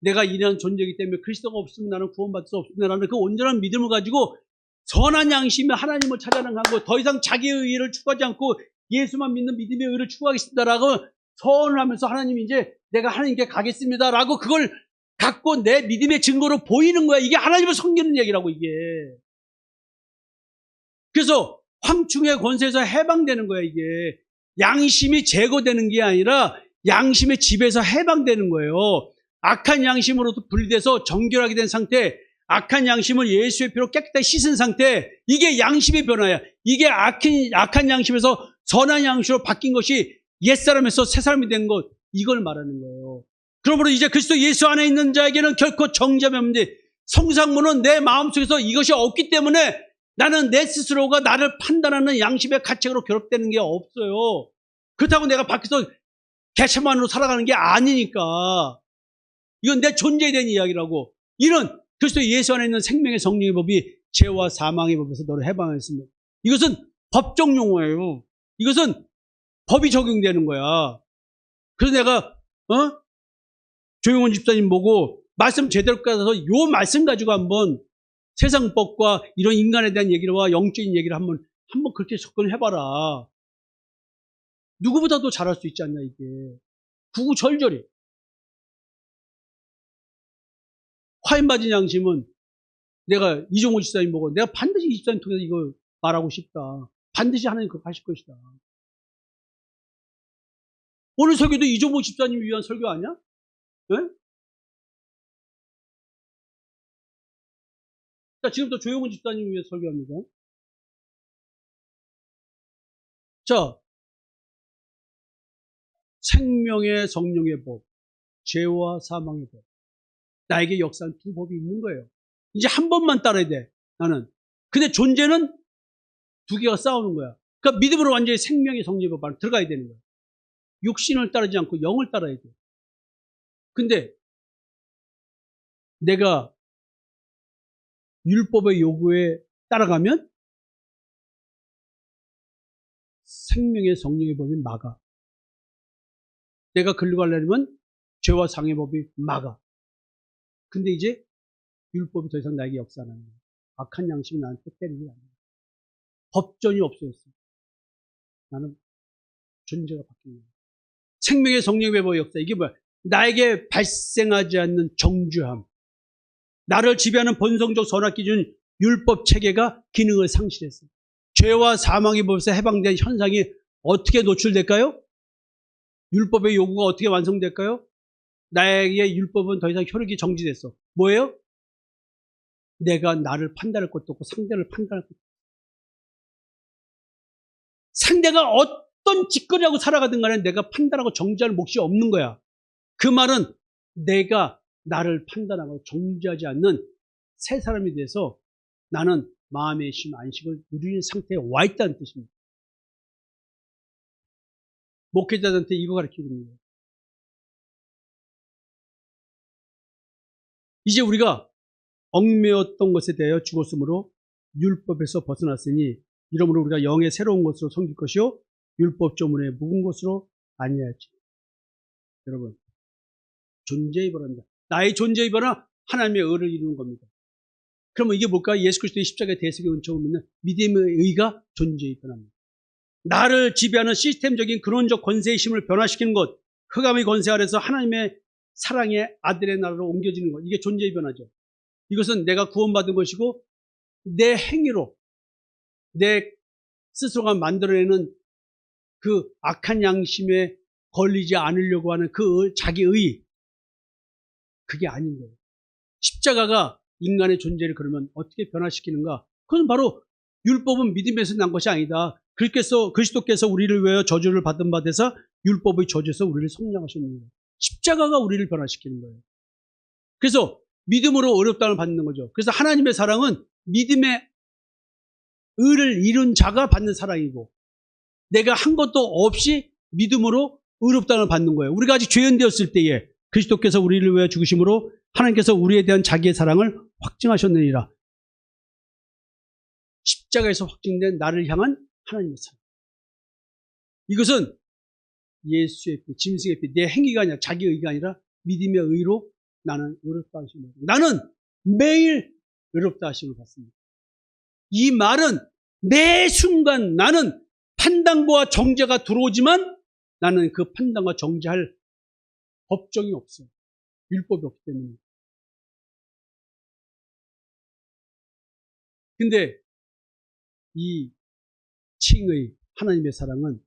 내가 이런 존재이기 때문에 그리스도가 없으면 나는 구원받을 수 없습니다라는 그 온전한 믿음을 가지고 선한 양심에 하나님을 찾아나가고 더 이상 자기의 의를 추구하지 않고 예수만 믿는 믿음의 의를 추구하겠습니다라고 선을 하면서 하나님 이제 내가 하나님께 가겠습니다라고 그걸 갖고 내 믿음의 증거로 보이는 거야. 이게 하나님을 섬기는 얘기라고 이게. 그래서 황충의 권세에서 해방되는 거야 이게. 양심이 제거되는 게 아니라 양심의 지배에서 해방되는 거예요. 악한 양심으로부터 분리돼서 정결하게 된 상태, 악한 양심을 예수의 피로 깨끗하게 씻은 상태, 이게 양심의 변화야. 이게 악한 양심에서 선한 양심으로 바뀐 것이 옛사람에서 새사람이 된 것, 이걸 말하는 거예요. 그러므로 이제 그리스도 예수 안에 있는 자에게는 결코 정죄함이 없는데, 성상문은 내 마음속에서 이것이 없기 때문에 나는 내 스스로가 나를 판단하는 양심의 가책으로 괴롭되는 게 없어요. 그렇다고 내가 밖에서 개체만으로 살아가는 게 아니니까. 이건 내 존재에 대한 이야기라고. 이런 그리스도 예수 안에 있는 생명의 성령의 법이 죄와 사망의 법에서 너를 해방했습니다. 이것은 법적 용어예요. 이것은 법이 적용되는 거야. 그래서 내가 조용원 집사님 보고 말씀 제대로 가서 요 말씀 가지고 한번 세상 법과 이런 인간에 대한 얘기와 영적인 얘기를 한번 그렇게 접근해봐라. 누구보다도 잘할 수 있지 않냐, 이게. 구구절절히. 화인 맞은 양심은 내가 이종호 집사님 보고 내가 반드시 이 집사님 통해서 이거 말하고 싶다. 반드시 하나님 그거 하실 것이다. 오늘 설교도 이종호 집사님 위한 설교 아니야? 네? 자, 지금부터 조용훈 집사님 위해 설교합니다. 자, 생명의 성령의 법, 죄와 사망의 법. 나에게 역사한 두 법이 있는 거예요. 이제 한 번만 따라야 돼, 나는. 근데 존재는 두 개가 싸우는 거야. 그러니까 믿음으로 완전히 생명의 성령의 법 안에 들어가야 되는 거야. 육신을 따르지 않고 영을 따라야 돼. 근데 내가 율법의 요구에 따라가면 생명의 성령의 법이 막아. 내가 글로 가려면 죄와 상의 법이 막아. 근데 이제 율법이 더 이상 나에게 역사 안 하는 거야. 악한 양심이 나한테 때리는 게 아니야. 법전이 없어졌어. 나는 존재가 바뀌는 거야. 생명의 성령의 법의 역사. 이게 뭐야? 나에게 발생하지 않는 정죄함. 나를 지배하는 본성적 선악 기준 율법 체계가 기능을 상실했어요. 죄와 사망의 법에서 해방된 현상이 어떻게 노출될까요? 율법의 요구가 어떻게 완성될까요? 나에게 율법은 더 이상 효력이 정지됐어. 뭐예요? 내가 나를 판단할 것도 없고 상대를 판단할 것도 없고. 상대가 어떤 짓거리하고 살아가든 간에 내가 판단하고 정지할 몫이 없는 거야. 그 말은 내가 나를 판단하고 정지하지 않는 새 사람이 돼서 나는 마음의 쉼, 안식을 누리는 상태에 와 있다는 뜻입니다. 목회자들한테 이거 가르치는 거예요. 이제 우리가 얽매였던 것에 대하여 죽었으므로 율법에서 벗어났으니 이러므로 우리가 영의 새로운 것으로 섬길 것이요 율법 조문에 묵은 것으로 아니할지. 여러분, 존재의 변화입니다. 나의 존재의 변화, 하나님의 의를 이루는 겁니다. 그러면 이게 뭘까? 예수 그리스도의 십자가의 대속의 은총을 믿는 믿음의 의가 존재의 변화입니다. 나를 지배하는 시스템적인 근원적 권세의 힘을 변화시키는 것, 흑암의 권세 아래서 하나님의 사랑의 아들의 나라로 옮겨지는 것, 이게 존재의 변화죠. 이것은 내가 구원받은 것이고 내 행위로 내 스스로가 만들어내는 그 악한 양심에 걸리지 않으려고 하는 그 자기의, 그게 아닌 거예요. 십자가가 인간의 존재를 그러면 어떻게 변화시키는가? 그건 바로 율법은 믿음에서 난 것이 아니다. 그리스도께서 우리를 위하여 저주를 받은 바 되사 율법의 저주에서 우리를 성량하셨느니라. 십자가가 우리를 변화시키는 거예요. 그래서 믿음으로 어렵다을 받는 거죠. 그래서 하나님의 사랑은 믿음의 의를 이룬 자가 받는 사랑이고 내가 한 것도 없이 믿음으로 의롭다을 받는 거예요. 우리가 아직 죄인 되었을 때에 그리스도께서 우리를 위하여 죽으심으로 하나님께서 우리에 대한 자기의 사랑을 확증하셨느니라. 십자가에서 확증된 나를 향한 하나님의 사랑. 이것은 예수의 피, 짐승의 피, 내 행위가 아니라 자기 의가 아니라 믿음의 의로 나는 의롭다 하심을 받습니다. 나는 매일 의롭다 하심을 받습니다. 이 말은 매 순간 나는 판단과 정죄가 들어오지만 나는 그 판단과 정죄할 법정이 없어요. 율법이 없기 때문에. 근데 이 칭의 하나님의 사랑은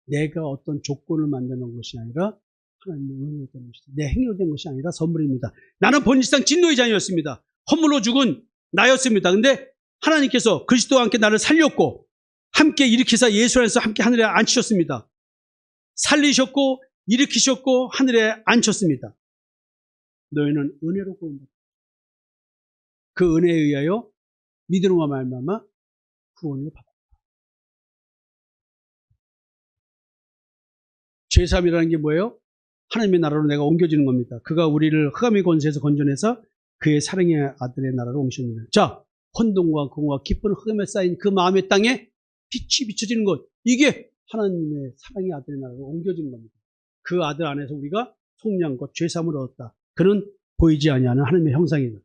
내가 어떤 조건을 만드는 것이 아니라 하나님의 은혜로 된 것이다. 내 행위로 된 것이 아니라 선물입니다. 나는 본질상 진노의 자녀였습니다. 허물로 죽은 나였습니다. 근데 하나님께서 그리스도와 함께 나를 살렸고 함께 일으키사 예수 안에서 함께 하늘에 앉히셨습니다. 살리셨고 일으키셨고 하늘에 앉혔습니다. 너희는 은혜로 구원받았다. 그 은혜에 의하여 믿음과 말미암아 구원을 받았다. 죄사함이라는 게 뭐예요? 하나님의 나라로 내가 옮겨지는 겁니다. 그가 우리를 흑암의 권세에서 건져내서 그의 사랑의 아들의 나라로 옮기십니다. 자, 혼돈과 공허와 기쁜 흑암에 쌓인 그 마음의 땅에 빛이 비춰지는 것, 이게 하나님의 사랑의 아들의 나라로 옮겨지는 겁니다. 그 아들 안에서 우리가 속량과 죄사함을 얻었다. 그는 보이지 아니하는 하나님의 형상이다.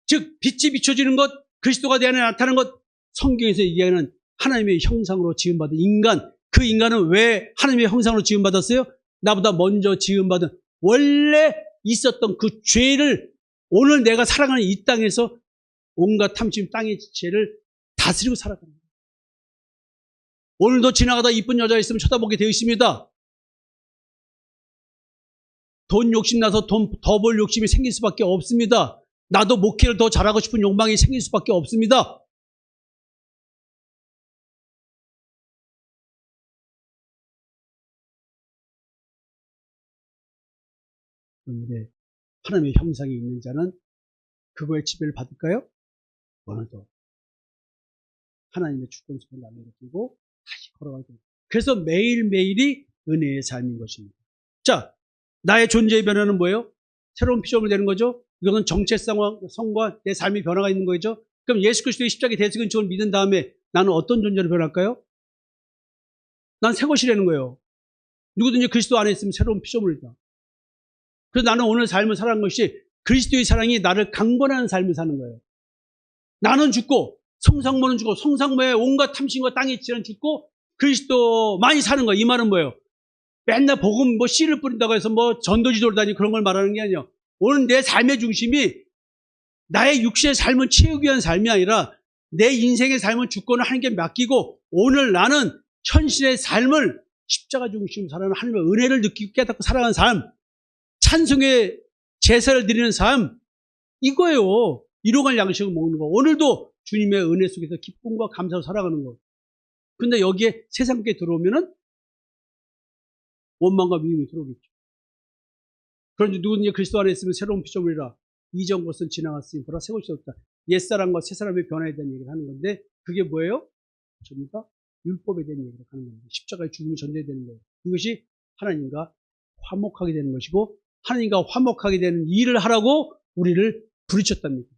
즉 빛이 비춰지는 것, 그리스도가 내 안에 나타나는 것, 성경에서 얘기하는 하나님의 형상으로 지음받은 인간, 그 인간은 왜 하나님의 형상으로 지음받았어요? 나보다 먼저 지음받은 원래 있었던 그 죄를 오늘 내가 살아가는 이 땅에서 온갖 탐심 땅의 죄를 다스리고 살아가는 거예요. 오늘도 지나가다 이쁜 여자 있으면 쳐다보게 되어 있습니다. 돈 욕심나서 돈 더 벌 욕심이 생길 수밖에 없습니다. 나도 목회를 더 잘하고 싶은 욕망이 생길 수밖에 없습니다. 그런데 하나님의 형상이 있는 자는 그거의 지배를 받을까요? 오늘도 하나님의 주권 속에 남겨두고 다시 걸어가야 됩니다. 그래서 매일매일이 은혜의 삶인 것입니다. 자, 나의 존재의 변화는 뭐예요? 새로운 피조물이 되는 거죠. 이것은 정체성과 내 삶의 변화가 있는 거죠. 그럼 예수 그리스도의 십자가의 대속인 죽음을 믿은 다음에 나는 어떤 존재로 변할까요? 난 새 것이라는 거예요. 누구든지 그리스도 안에 있으면 새로운 피조물이다. 그래서 나는 오늘 삶을 살아가는 것이 그리스도의 사랑이 나를 강권하는 삶을 사는 거예요. 나는 죽고 성상모는 죽고 성상모의 온갖 탐심과 땅의 질은 죽고 그리스도만이 사는 거예요. 이 말은 뭐예요? 맨날 복음 씨를 뿌린다고 해서 전도지도를 다니고 그런 걸 말하는 게 아니에요. 오늘 내 삶의 중심이 나의 육신의 삶을 채우기 위한 삶이 아니라 내 인생의 삶을 주권을 하나님께 맡기고 오늘 나는 현실의 삶을 십자가 중심으로 살아가는 하나님의 은혜를 느끼고 깨닫고 살아가는 삶, 찬송의 제사를 드리는 삶, 이거예요. 일용할 양식을 먹는 거. 오늘도 주님의 은혜 속에서 기쁨과 감사로 살아가는 거. 근데 여기에 세상께 들어오면은 원망과 미움이 들어오겠죠. 그런데 누구든지 그리스도 안에 있으면 새로운 피조물이라 이전 것은 지나갔으니 보라 새 것이 없다. 옛사람과 새사람의 변화에 대한 얘기를 하는 건데 그게 뭐예요? 접니까? 율법에 대한 얘기를 하는 겁니다. 십자가의 죽음이 전제되는 거예요. 이것이 하나님과 화목하게 되는 것이고 하나님과 화목하게 되는 일을 하라고 우리를 부르셨답니다.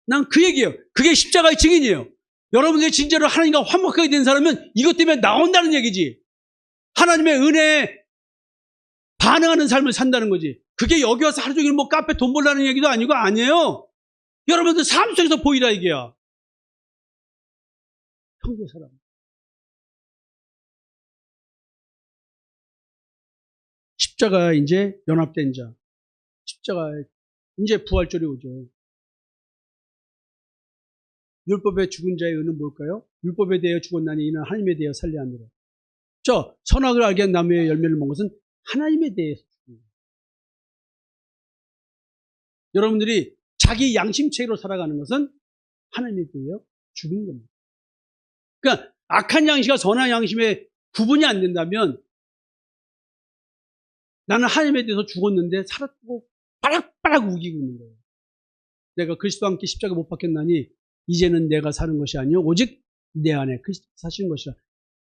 난 그 얘기예요. 그게 십자가의 증인이에요. 여러분들이 진짜로 하나님과 화목하게 된 사람은 이것 때문에 나온다는 얘기지. 하나님의 은혜에 반응하는 삶을 산다는 거지. 그게 여기 와서 하루 종일 카페 돈 벌라는 얘기도 아니고 아니에요. 여러분들 삶 속에서 보이라 이게야. 평소에 살아. 십자가 이제 연합된 자. 십자가 이제 부활절이 오죠. 율법에 죽은 자의 의는 뭘까요? 율법에 대하여 죽었나니 이는 하나님에 대하여 살려 하느라. 선악을 알게 한 나무의 열매를 먹은 것은 하나님에 대해서 죽은 거예요. 여러분들이 자기 양심체로 살아가는 것은 하나님에 대하여 죽은 겁니다. 그러니까 악한 양심과 선한 양심의 구분이 안 된다면 나는 하나님에 대해서 죽었는데 살았고 바락바락 우기고 있는 거예요. 내가 그리스도와 함께 십자가 못 박혔나니 이제는 내가 사는 것이 아니요 오직 내 안에 그리스도 사시는 것이라.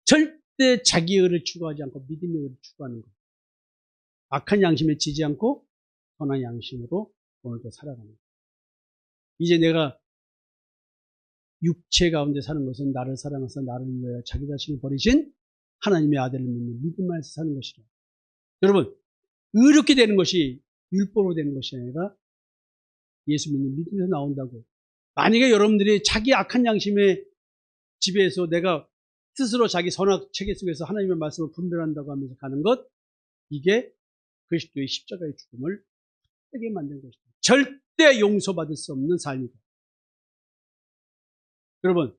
절대 자기 의를 추구하지 않고 믿음의 의를 추구하는 거예요. 악한 양심에 지지 않고 선한 양심으로 오늘도 살아가는 거예요. 이제 내가 육체 가운데 사는 것은 나를 사랑해서 나를 위하여 자기 자신을 버리신 하나님의 아들을 믿는 믿음 안에서 사는 것이라. 여러분, 의롭게 되는 것이 율법으로 되는 것이 아니라 예수 믿는 믿음에서 나온다고. 만약에 여러분들이 자기 악한 양심의 지배에서 내가 스스로 자기 선악 체계 속에서 하나님의 말씀을 분별한다고 하면서 가는 것, 이게 그리스도의 십자가의 죽음을 헛되게 만든 것이다. 절대 용서받을 수 없는 삶이다. 여러분,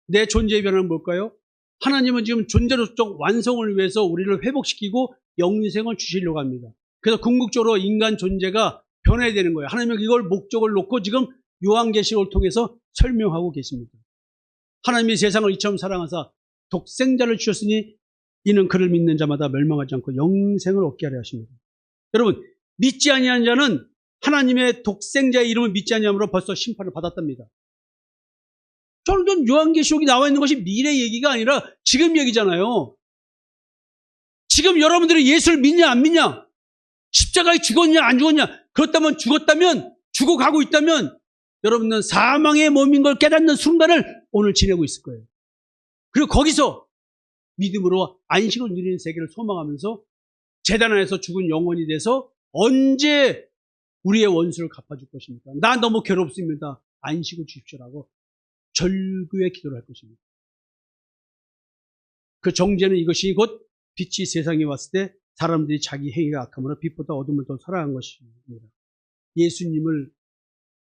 내 존재의 변화는 뭘까요? 하나님은 지금 존재로적 완성을 위해서 우리를 회복시키고 영생을 주시려고 합니다. 그래서 궁극적으로 인간 존재가 변해야 되는 거예요. 하나님은 이걸 목적을 놓고 지금 요한계시록을 통해서 설명하고 계십니다. 하나님이 세상을 이처럼 사랑하사 독생자를 주셨으니 이는 그를 믿는 자마다 멸망하지 않고 영생을 얻게 하려 하십니다. 여러분, 믿지 아니한 자는 하나님의 독생자의 이름을 믿지 아니함으로 벌써 심판을 받았답니다. 저는 요한계시록이 나와 있는 것이 미래 얘기가 아니라 지금 얘기잖아요. 지금 여러분들이 예수를 믿냐 안 믿냐, 십자가에 죽었냐 안 죽었냐, 그렇다면 죽었다면, 죽어가고 있다면 여러분은 사망의 몸인 걸 깨닫는 순간을 오늘 지내고 있을 거예요. 그리고 거기서 믿음으로 안식을 누리는 세계를 소망하면서 제단 안에서 죽은 영혼이 돼서 언제 우리의 원수를 갚아줄 것입니까? 나 너무 괴롭습니다. 안식을 주십시오라고 절규의 기도를 할 것입니다. 그 정죄는 이것이 곧 빛이 세상에 왔을 때 사람들이 자기 행위가 악함으로 빛보다 어둠을 더 사랑한 것입니다. 예수님을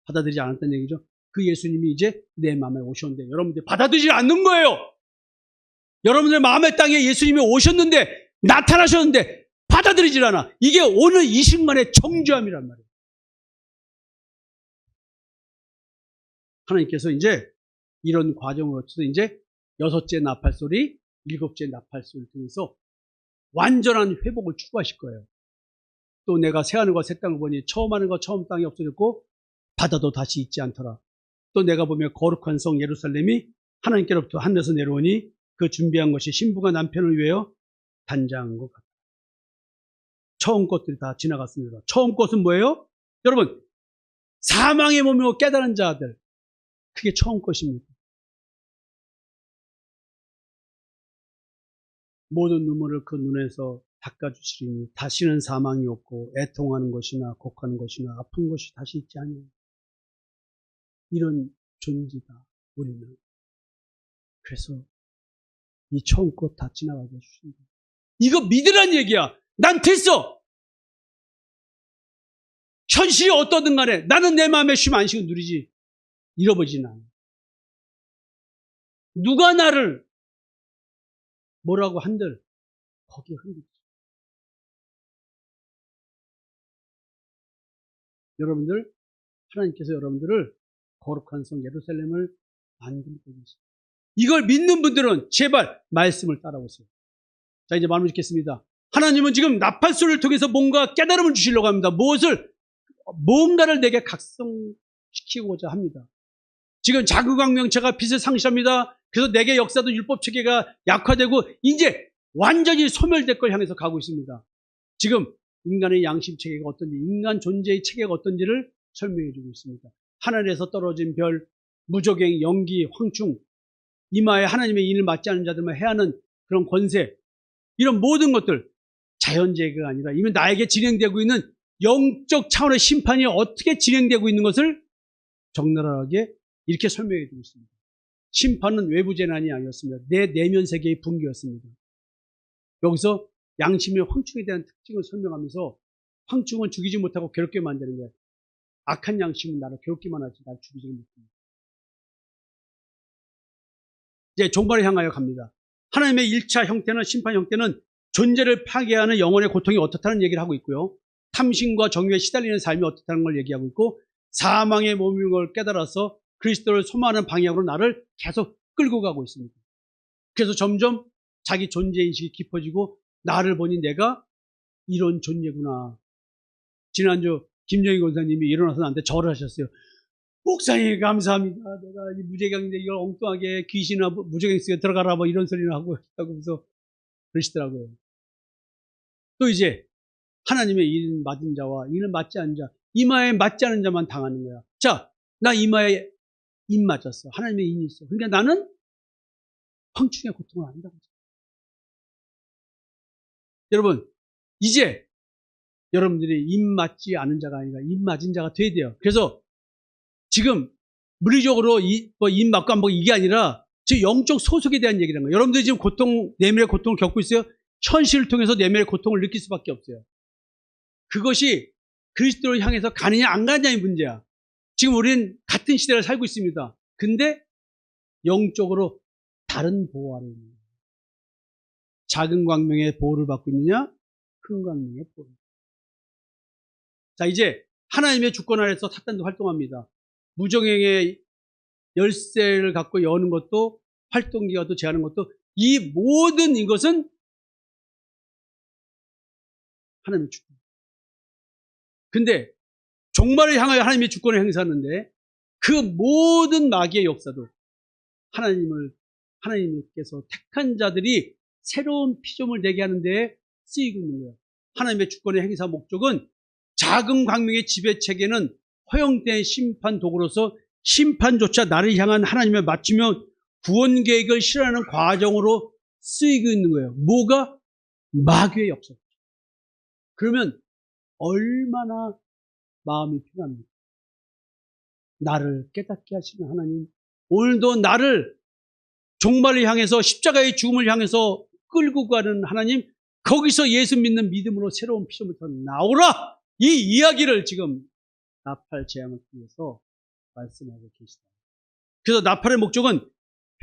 받아들이지 않았다는 얘기죠. 그 예수님이 이제 내 마음에 오셨는데 여러분들이 받아들이지 않는 거예요. 여러분들 마음의 땅에 예수님이 오셨는데, 나타나셨는데 받아들이질 않아. 이게 오늘 이 순간의 정죄함이란 말이에요. 하나님께서 이제 이런 과정을 거쳐서 이제 6째 나팔소리, 7째 나팔소리를 통해서 완전한 회복을 추구하실 거예요. 또 내가 새하늘과 새 땅을 보니 처음 하늘과 처음 땅이 없어졌고 바다도 다시 있지 않더라. 또 내가 보며 거룩한 성 예루살렘이 하나님께로부터 하늘에서 내려오니 그 준비한 것이 신부가 남편을 위하여 단장한 것 같다. 처음 것들이 다 지나갔습니다. 처음 것은 뭐예요? 여러분, 사망의 몸이고 깨달은 자들, 그게 처음 것입니다. 모든 눈물을 그 눈에서 닦아주시리니 다시는 사망이 없고 애통하는 것이나 곡하는 것이나 아픈 것이 다시 있지 아니하여. 이런 존재다 우리는. 그래서 이 처음 것 다 지나가게 해주신다. 이거 믿으란 얘기야. 난 됐어. 현실이 어떠든 간에 나는 내 마음의 쉼 안식을 누리지. 잃어버리진 않아. 누가 나를 뭐라고 한들 거기에 흔들리지. 여러분들, 하나님께서 여러분들을 거룩한 성 예루살렘을 만들고 계십니다. 이걸 믿는 분들은 제발 말씀을 따라오세요. 자, 이제 마무리 짓겠습니다. 하나님은 지금 나팔소리를 통해서 뭔가 깨달음을 주시려고 합니다. 뭔가를 내게 각성시키고자 합니다. 지금 자국광명체가 빛을 상실합니다. 그래서 내게 역사도 율법 체계가 약화되고 이제 완전히 소멸될 걸 향해서 가고 있습니다. 지금 인간의 양심 체계가 어떤지, 인간 존재의 체계가 어떤지를 설명해 주고 있습니다. 하늘에서 떨어진 별, 무적행, 연기, 황충, 이마에 하나님의 인을 맞지 않는 자들만 해하는 그런 권세, 이런 모든 것들, 자연재해가 아니라 이미 나에게 진행되고 있는 영적 차원의 심판이 어떻게 진행되고 있는 것을 적나라하게 이렇게 설명해 주고 있습니다. 심판은 외부 재난이 아니었습니다. 내 내면 세계의 붕괴였습니다. 여기서 양심의 황충에 대한 특징을 설명하면서 황충은 죽이지 못하고 괴롭게 만드는 거예요. 악한 양심은 나를 괴롭기만 하지 나를 죽이지 못합니다. 이제 종말을 향하여 갑니다. 하나님의 1차 형태는, 심판 형태는 존재를 파괴하는 영혼의 고통이 어떻다는 얘기를 하고 있고요. 탐심과 정욕에 시달리는 삶이 어떻다는 걸 얘기하고 있고, 사망의 몸인 걸 깨달아서 그리스도를 소망하는 방향으로 나를 계속 끌고 가고 있습니다. 그래서 점점 자기 존재인식이 깊어지고 나를 보니 내가 이런 존재구나. 지난주 김정희 권사님이 일어나서 나한테 절을 하셨어요. 목사님 감사합니다. 내가 이 무죄경인데 이걸 엉뚱하게 귀신이나 무죄경 속에 들어가라 뭐 이런 소리를 하고 하면서 그러시더라고요. 또 이제 하나님의 일 맞은 자와 일을 맞지 않은 자, 이마에 맞지 않은 자만 당하는 거야. 자, 나 이마에 입 맞았어. 하나님의 인이 있어. 그러니까 나는 황충의 고통을 안다고. 여러분, 이제 여러분들이 입 맞지 않은 자가 아니라 입 맞은 자가 돼야 돼요. 그래서 지금 물리적으로 입 맞고 안 맞고 이게 아니라 제 영적 소속에 대한 얘기라는 거예요. 여러분들이 지금 내면의 고통을 겪고 있어요. 현실을 통해서 내면의 고통을 느낄 수밖에 없어요. 그것이 그리스도를 향해서 가느냐 안 가느냐의 문제야. 지금 우리는 같은 시대를 살고 있습니다. 근데 영적으로 다른 보호 아래 있는 거예요. 작은 광명의 보호를 받고 있느냐, 큰 강릉에 보여. 자, 이제 하나님의 주권 아래서 사탄도 활동합니다. 무정행의 열쇠를 갖고 여는 것도 활동기가 또 제하는 것도 이 모든 이것은 하나님의 주권. 근데 종말을 향하여 하나님의 주권을 행사하는데 그 모든 마귀의 역사도 하나님께서 택한 자들이 새로운 피조물 되게 하는 데 쓰이고 있는 거예요. 하나님의 주권의 행사 목적은 작은 광명의 지배체계는 허용된 심판 도구로서 심판조차 나를 향한 하나님을 맞추며 구원 계획을 실현하는 과정으로 쓰이고 있는 거예요. 뭐가? 마귀의 역사. 그러면 얼마나 마음이 편합니까? 나를 깨닫게 하시는 하나님, 오늘도 나를 종말을 향해서 십자가의 죽음을 향해서 끌고 가는 하나님, 거기서 예수 믿는 믿음으로 새로운 피조물부터 나오라! 이 이야기를 지금 나팔 재앙을 통해서 말씀하고 계시다. 그래서 나팔의 목적은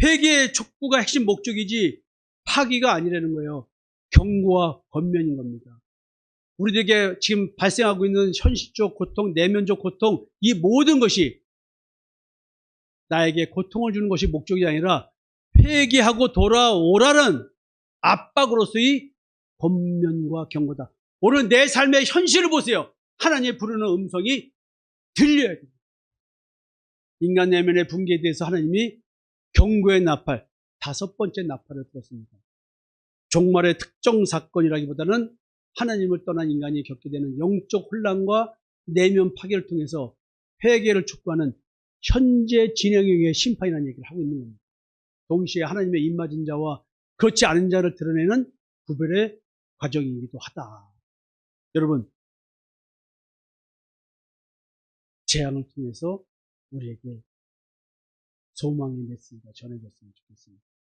회개의 촉구가 핵심 목적이지 파기가 아니라는 거예요. 경고와 권면인 겁니다. 우리들에게 지금 발생하고 있는 현실적 고통, 내면적 고통, 이 모든 것이 나에게 고통을 주는 것이 목적이 아니라 회개하고 돌아오라는 압박으로서의 권면과 경고다. 오늘 내 삶의 현실을 보세요. 하나님의 부르는 음성이 들려야 됩니다. 인간 내면의 붕괴에 대해서 하나님이 경고의 나팔, 5번째 나팔을 불었습니다. 종말의 특정 사건이라기보다는 하나님을 떠난 인간이 겪게 되는 영적 혼란과 내면 파괴를 통해서 회개를 촉구하는 현재 진행형의 심판이라는 얘기를 하고 있는 겁니다. 동시에 하나님의 입맞은 자와 그렇지 않은 자를 드러내는 구별의 과정이기도 하다. 여러분, 재앙을 통해서 우리에게 소망의 메시지가 전해졌으면 좋겠습니다.